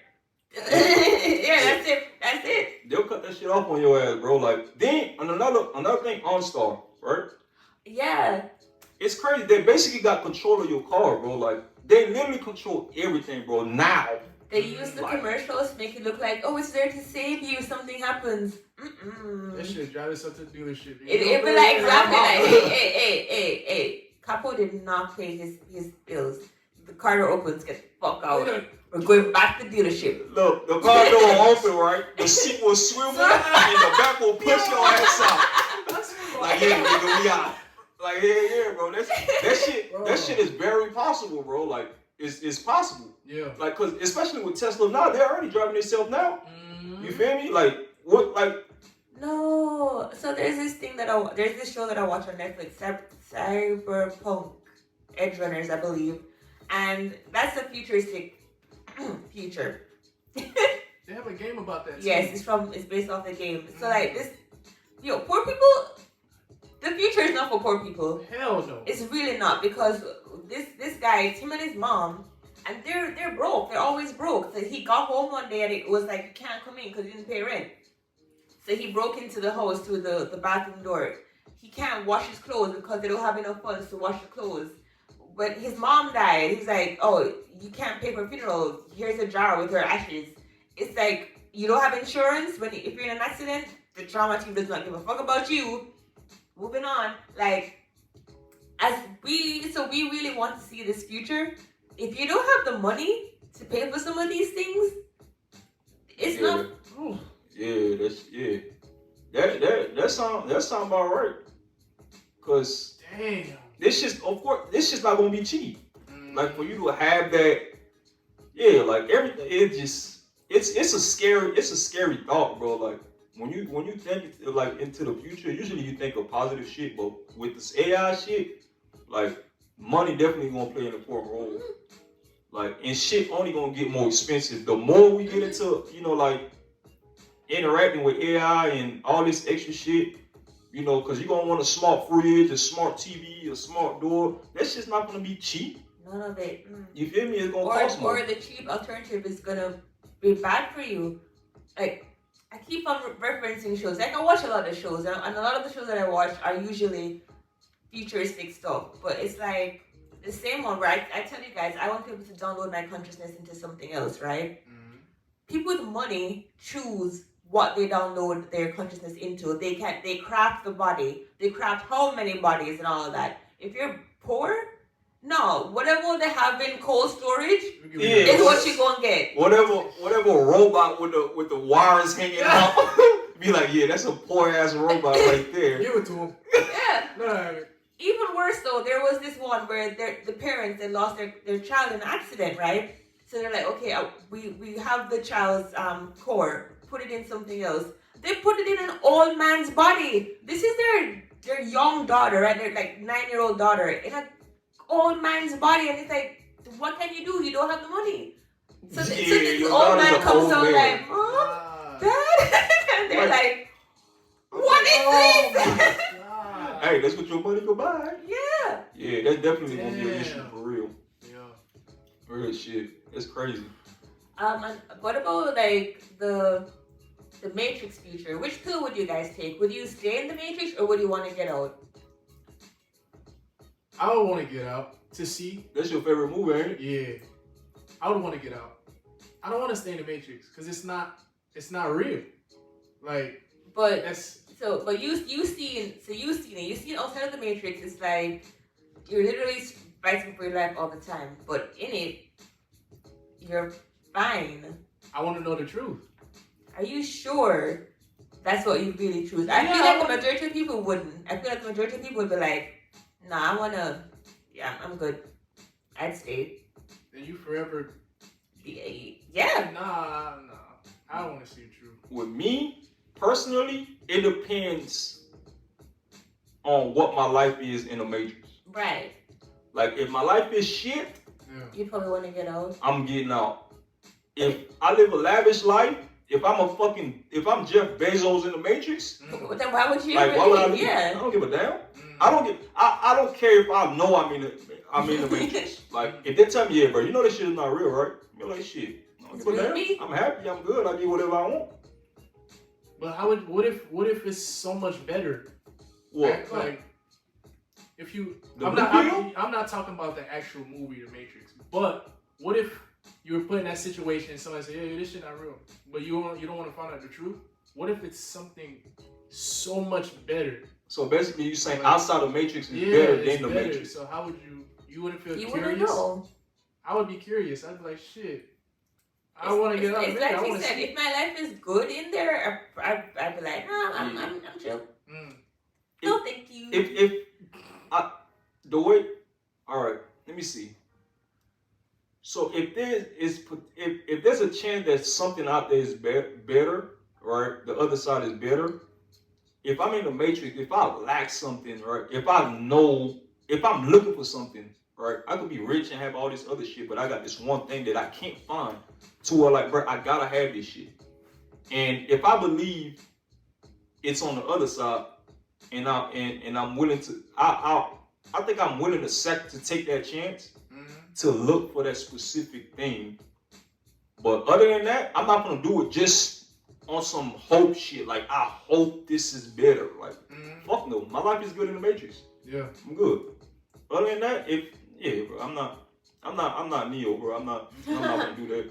Yeah, that's it. They'll cut that shit off on your ass, bro. Like then another thing, OnStar, right? Yeah. It's crazy. They basically got control of your car, bro. Like they literally control everything, bro. Now. They use the commercials to make it look like, oh, it's there to save you if something happens. That shit drive us up to the dealership. It be like, exactly like, hey. Capo did not pay his bills. The car door opens, get the fuck out. We're going back to the dealership. Look, the car door open, right? The seat will swivel and the back will push your ass out. Like, yeah, nigga, we out. Like, yeah, bro. That shit is very possible, bro. Like, it's possible. Yeah. Like, cause especially with Tesla now, they're already driving themselves now. You feel me? Like, what? Like. No. So there's this show that I watch on Netflix, Cyberpunk Edge Runners, I believe, and that's a futuristic future. They have a game about that. Yes, it's based off the game. So like this, poor people. The future is not for poor people. Hell no. It's really not, because this guy, it's him and his mom, and they're broke. They're always broke. So he got home one day and it was like, you can't come in because you didn't pay rent. So he broke into the house through the bathroom door. He can't wash his clothes because they don't have enough funds to wash the clothes. But his mom died. He's like, oh, you can't pay for funeral. Here's a jar with her ashes. It's like, you don't have insurance if you're in an accident. The trauma team does not give a fuck about you. Moving on, like, we really want to see this future. If you don't have the money to pay for some of these things, it's not. That sound about right. Cause damn, this shit's not gonna be cheap. Like for you to have that, yeah, like everything. It's a scary thought, bro. Like. When you think like into the future, usually you think of positive shit, but with this AI shit, like money definitely gonna play an important role. Like, and shit only gonna get more expensive. The more we get into, like interacting with AI and all this extra shit, because you're gonna want a smart fridge, a smart TV, a smart door. That shit's not gonna be cheap. None of it. You feel me? It's gonna cost more. Or the cheap alternative is gonna be bad for you. Like, I keep on referencing shows. Like, I watch a lot of shows, and a lot of the shows that I watch are usually futuristic stuff. But it's like the same one, right? I tell you guys, I want people to download my consciousness into something else, right? People with money choose what they download their consciousness into. They craft the body. They craft how many bodies and all of that. If you're poor, no, whatever they have in cold storage is what you're gonna get. Whatever robot with the wires hanging out, be like, yeah, that's a poor ass robot right there. Give it to him. Yeah. No. Even worse though, there was this one where the parents, they lost their child in an accident, right? So they're like, okay, we have the child's core, put it in something else. They put it in an old man's body. This is their young daughter, right? Their like 9-year-old daughter in an old man's body, and it's like, what can you do? You don't have the money. So this old man comes out like, Mom, Dad, and they're like, what is this? Hey, that's what your money can buy. Yeah. Yeah, that's definitely gonna be an issue for real. Yeah. Real shit. It's crazy. And what about like the Matrix future? Which pill would you guys take? Would you stay in the Matrix or would you want to get out? I would want to get out to see. That's your favorite movie, ain't it? Yeah. I would want to get out. I don't want to stay in the Matrix because it's not it's not real. Like, But that's but you seen it. You seen outside of the Matrix. It's like you're literally fighting for your life all the time. But in it, you're fine. I want to know the truth. Are you sure that's what you really choose? I feel like the majority of people wouldn't. I feel like the majority of people would be like, nah, I'm good. I'd stay. Then you forever. Yeah. Nah. I don't want to see the truth. With me, personally, it depends on what my life is in the Matrix. Right. Like, if my life is shit, you probably want to get out. I'm getting out. If I live a lavish life, if I'm Jeff Bezos in the Matrix, then why would you? Like, why would I leave? Yeah. I don't give a damn. I don't care if I know I'm in the Matrix. Like, if they tell me, yeah, bro, you know this shit is not real, right? You're like, shit. I don't give a damn. I'm happy. I'm good. I get whatever I want. But what if it's so much better? What? Like, if you, The I'm not talking about the actual movie, The Matrix. But what if you were put in that situation and somebody said, "Yeah, this shit not real," but you don't want to find out the truth? What if it's something so much better? So basically, you're saying outside of Matrix is better than the Matrix. So how would you wouldn't feel you curious? Wouldn't know. I would be curious. I'd be like, shit. I want to get out of there. Like you said, if my life is good in there, I'd be like, nah, I'm chill. No, thank you. All right, let me see. So if there's a chance that something out there is better, right? The other side is better. If I'm in the Matrix, if I lack something, right? If I'm looking for something, right? I could be rich and have all this other shit, but I got this one thing that I can't find. To where, like, bro, I gotta have this shit. And if I believe it's on the other side, and I'm willing to, I think I'm willing to take that chance to look for that specific thing. But other than that, I'm not gonna do it just on some hope shit. Like, I hope this is better. Like, fuck no, my life is good in the Matrix. Yeah, I'm good. Other than that, bro, I'm not Neo, bro. I'm not gonna do that.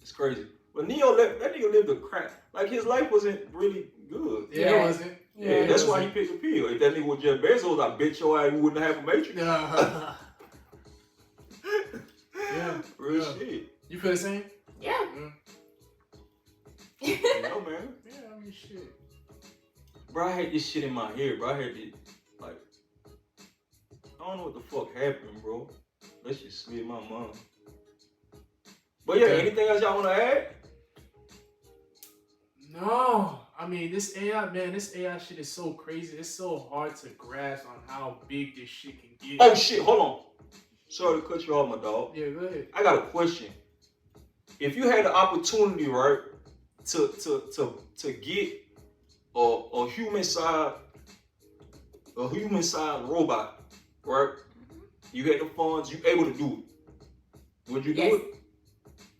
It's crazy. But Neo, that nigga lived a crap. Like, his life wasn't really good. Yeah, it wasn't. Yeah, that's why he picked the pill. If that nigga was Jeff Bezos, I bet your ass wouldn't have a Matrix. Yeah. Real shit. You feel the same? Yeah. You know, man. Yeah, I mean, shit. Bro, I had this shit in my head, bro. I had this, like, I don't know what the fuck happened, bro. That shit slid my mind. But yeah, anything else y'all want to add? No. I mean, this AI shit is so crazy. It's so hard to grasp on how big this shit can get. Oh, shit. Hold on. Sorry to cut you off, my dog. Yeah, go ahead. I got a question. If you had the opportunity, right, to get a human side robot, right? You had the funds, you able to do it. Would you do it?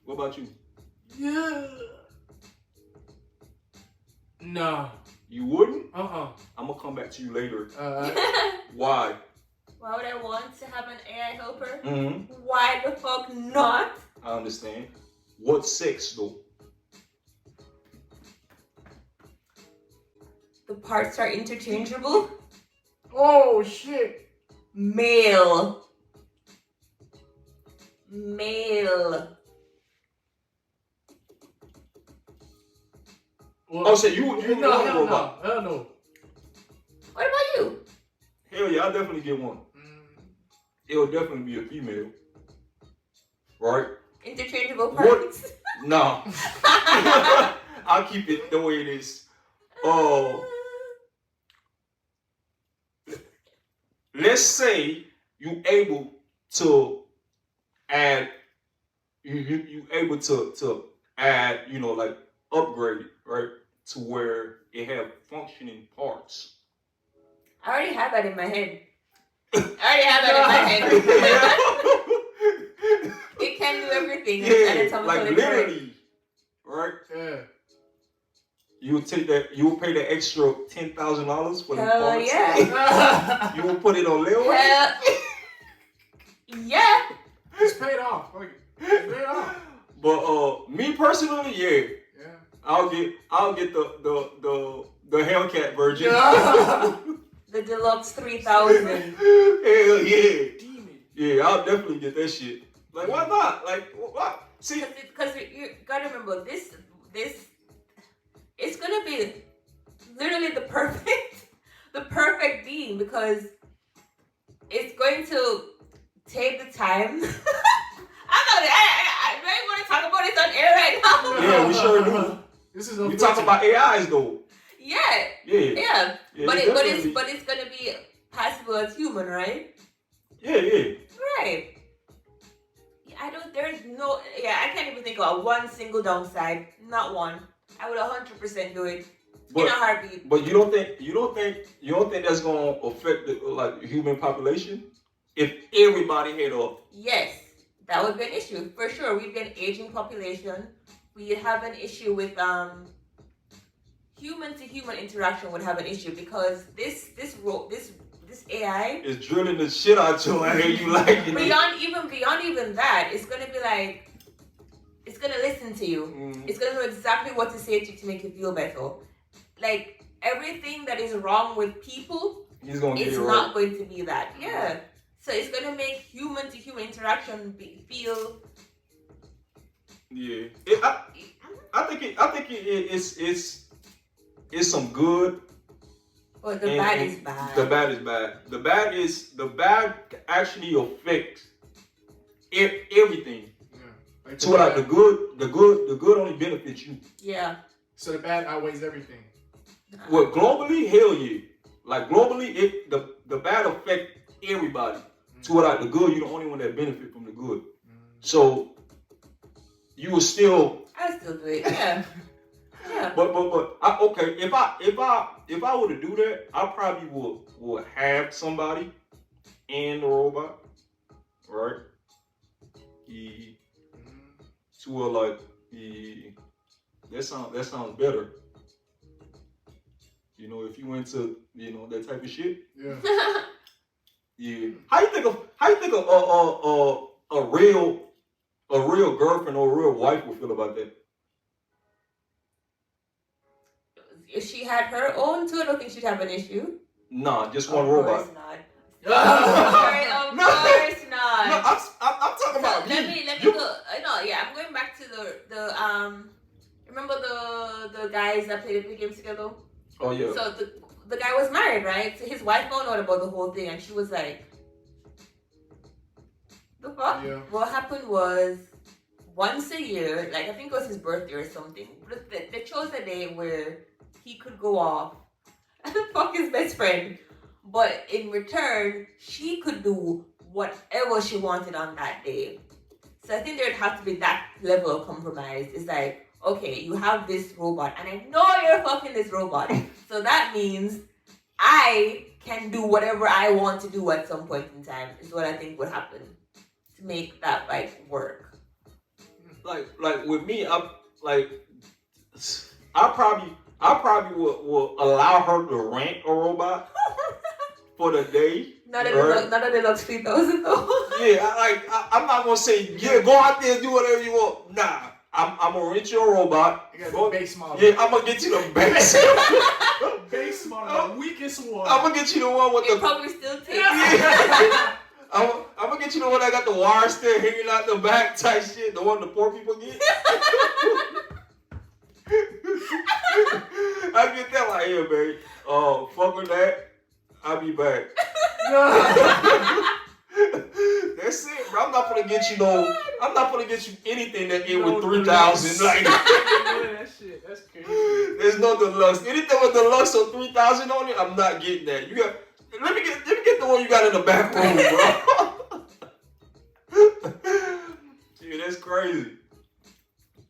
What about you? Yeah. No. You wouldn't? I'm gonna come back to you later. Why? Why? Why would I want to have an AI helper? Mm-hmm. Why the fuck not? I understand. What sex though? The parts are interchangeable. Oh shit. Male. Well, so you want a robot? Hell no. What about you? Hell yeah, I'll definitely get one. It'll definitely be a female. Right? Interchangeable parts? No. I'll keep it the way it is. Let's say you able to add, you able to add, like upgrade it, right? To where it have functioning parts. I already have that in my head. It can do everything. Yeah, like literally, right? Yeah. You would take that. You would pay the extra $10,000 for the parts. Yeah. You would put it on Lil. Yeah. It's paid off. It's paid off. But me personally, yeah. I'll get the Hellcat version. The deluxe 3000. Hell yeah. Demon. Yeah, I'll definitely get that shit. Like, why not? Like, why? See, Because you gotta remember this it's gonna be literally the perfect being, because it's going to take the time. I don't even want to talk about it on air right now. yeah, we sure do. This is We talk about AIs though. Yeah. Yeah. But it's gonna be passable as human, right? Yeah. Right. I can't even think of one single downside. Not one. I would 100% do it in a heartbeat. But you don't think that's gonna affect the human population? If everybody had a Yes, that would be an issue for sure. We'd get an aging population. We'd have an issue with human to human interaction would have an issue, because this AI is drilling the shit out you and you like it. beyond even that, it's gonna be like, it's gonna listen to you. Mm. It's gonna know exactly what to say to you to make you feel better. Like everything that is wrong with people, He's gonna get it's it not right. going to be that. Yeah. So it's gonna make human to human interaction feel. Yeah. I think it's some good. Well, the bad is bad. The bad is bad. The bad actually affects everything. Yeah. Like So like the good only benefits you. Yeah. So the bad outweighs everything. Well, globally, hell yeah. Like globally, the bad affect everybody. To like the good, you're the only one that benefit from the good. So you will still. I still do it. Yeah. Yeah. But okay. If I were to do that, I probably would have somebody and the robot, right? To like that sounds better. You know, if you into that type of shit. Yeah. Yeah. How you think of a real girlfriend or a real wife would feel about that? If she had her own too, I don't think she'd have an issue. Nah, just one Of robot. course not. Of course not. No, I'm talking about Let me. me go. No, yeah, I'm going back to the remember the guys that played the video games together? Oh yeah. So the guy was married, right? So his wife found out about the whole thing, and she was like, "The fuck?" Yeah. What happened was, once a year, like I think it was his birthday or something, they chose a day where he could go off and fuck his best friend, but in return, she could do whatever she wanted on that day. So I think there'd have to be that level of compromise. It's like, okay, you have this robot, and I know you're fucking this robot. So that means I can do whatever I want to do at some point in time, is what I think would happen to make that like work. Like with me, I probably would allow her to rent a robot for the day. Not a deluxe 3000 though. Yeah, I'm not gonna say go out there and do whatever you want. Nah, I'm gonna rent you a robot. You got the base model. Yeah, I'm gonna get you the base. Base model, the weakest one. I'm gonna get you the one with It the. probably still takes. Yeah. I'm gonna get you the one that got the wire still hanging out the back type shit. The one the poor people get. I get that like, here, babe. Fuck with that. I'll be back. That's it, bro. I'm not gonna get you anything that end with 3,000. Like that shit, that's crazy. there's no deluxe. Anything with deluxe or 3,000 on it, I'm not getting that. You got let me get the one you got in the back room, bro. Yeah, that's crazy.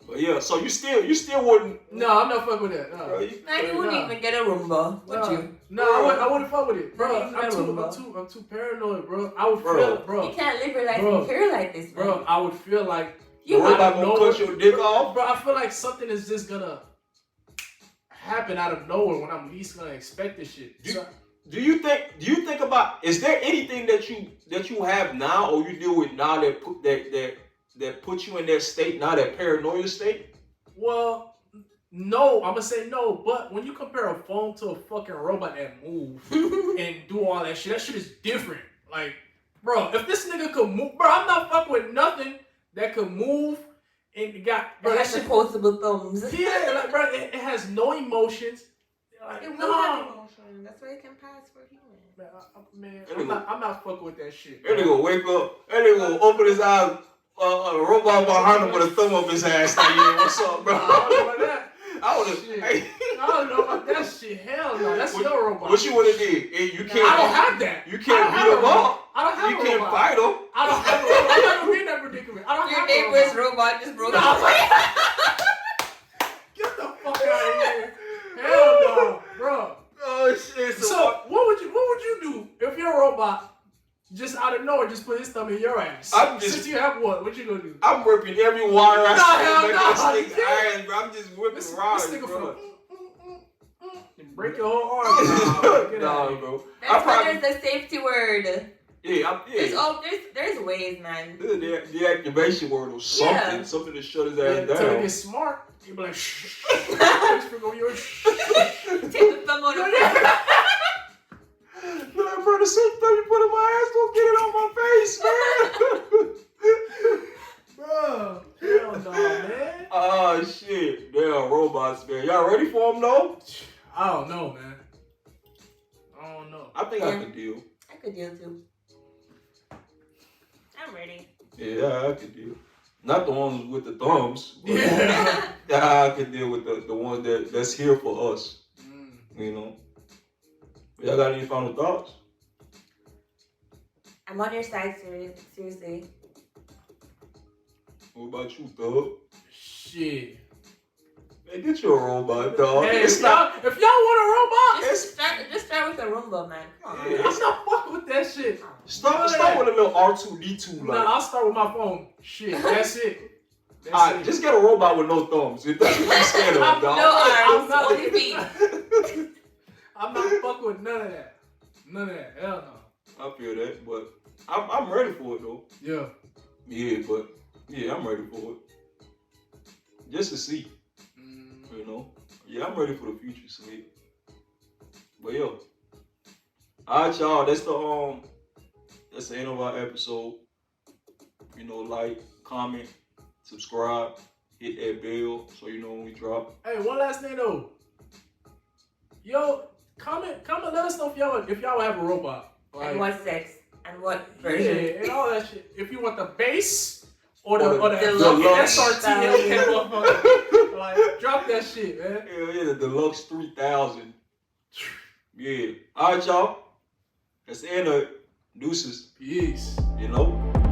But yeah, so you still wouldn't. No, I'm not fucking with that. No. Bro, Man, you wouldn't even get a Roomba, would you? No, I wouldn't fuck with it, bro. Not even I'm too paranoid, bro. I would Bro. feel, bro. You can't live your life Bro. in fear like this, man. Bro, I would feel like You robot gonna cut your dick off? Bro, I feel like something is just gonna happen out of nowhere when I'm least gonna expect this shit. Do you think about, is there anything that you have now or you deal with now that puts you in that state, now that paranoia state? Well, No, I'm gonna say no. But when you compare a phone to a fucking robot that move and do all that shit is different. Like, bro, if this nigga could move, bro, I'm not fucking with nothing that could move and got, bro, It that has shit. opposable thumbs. Yeah, like, bro, it has no emotions. Like, It will nah. have emotion. That's why it can pass for human. Man, I'm not fucking with that shit. That nigga wake up. That nigga gonna open his eyes. A robot behind him with a thumb up his ass. Like, yeah, what's up, bro? I don't know about that. I would have. Shit. Hey. I don't know about that shit. Hell no, that's your robot. What you would have did? You can't. I don't have that. You can't beat him up. I don't have You a can't robot. fight him. I don't have a robot. I'm not gonna be in that predicament. I don't Your have a neighbor's robot. robot just broke No. up. Get the fuck out of here. Hell no, bro. Oh shit! So what would you do if your robot just out of nowhere just put his thumb in your ass? Since you have what you gonna do? I'm ripping every wire I see hell back no. this nigga's ass, bro. I'm just whipping This rods, nigga bro. and break your whole arm. Nah, get out Nah, of here. bro. That's why there's a safety word. Yeah, There's ways, man. The deactivation word or something, Yeah. something to shut his Yeah, ass until down. he gets smart, you be like, shh. Thanks for going your shh. Take the thumb out of No, bro, the same thing you put in my ass, don't get it on my face, man. Bro, hell no, man. Oh shit, damn robots, man. Y'all ready for them though? I don't know, man. I don't know. I think I could deal. I could deal too. I'm ready. Yeah, I could deal. Not the ones with the thumbs. But Yeah. I could deal with the ones that's here for us. You know. Y'all got any final thoughts? I'm on your side, seriously. What about you, Thug? Shit. Man, get your robot, dog. Hey, It's if y'all want a robot, Just start with a Roomba, man. Come on. Yeah. I'm not fucking with that shit. Start with a little R2D2 like. Nah, I'll start with my phone. Shit, that's it. That's Alright, it. just get a robot with no thumbs. If that's what you're scared of, dog. No I'm not- arms, only feet. I'm not fucking with none of that. None of that. Hell no. I feel that, but I'm ready for it though. Yeah. Yeah, I'm ready for it. Just to see, you know. Yeah, I'm ready for the future, Slick. But yo, alright, y'all. That's the end of our episode. You know, like, comment, subscribe, hit that bell so you know when we drop. Hey, one last thing though. Yo, comment, let us know if y'all have a robot. Like, And what sex? And what yeah, version? and all that shit. If you want the base or the deluxe SRT style. Hellcat motherfucker, like drop that shit, man. Hell yeah, the Deluxe 3000. Yeah. Alright, y'all. That's the end of it. Deuces. Peace. You know.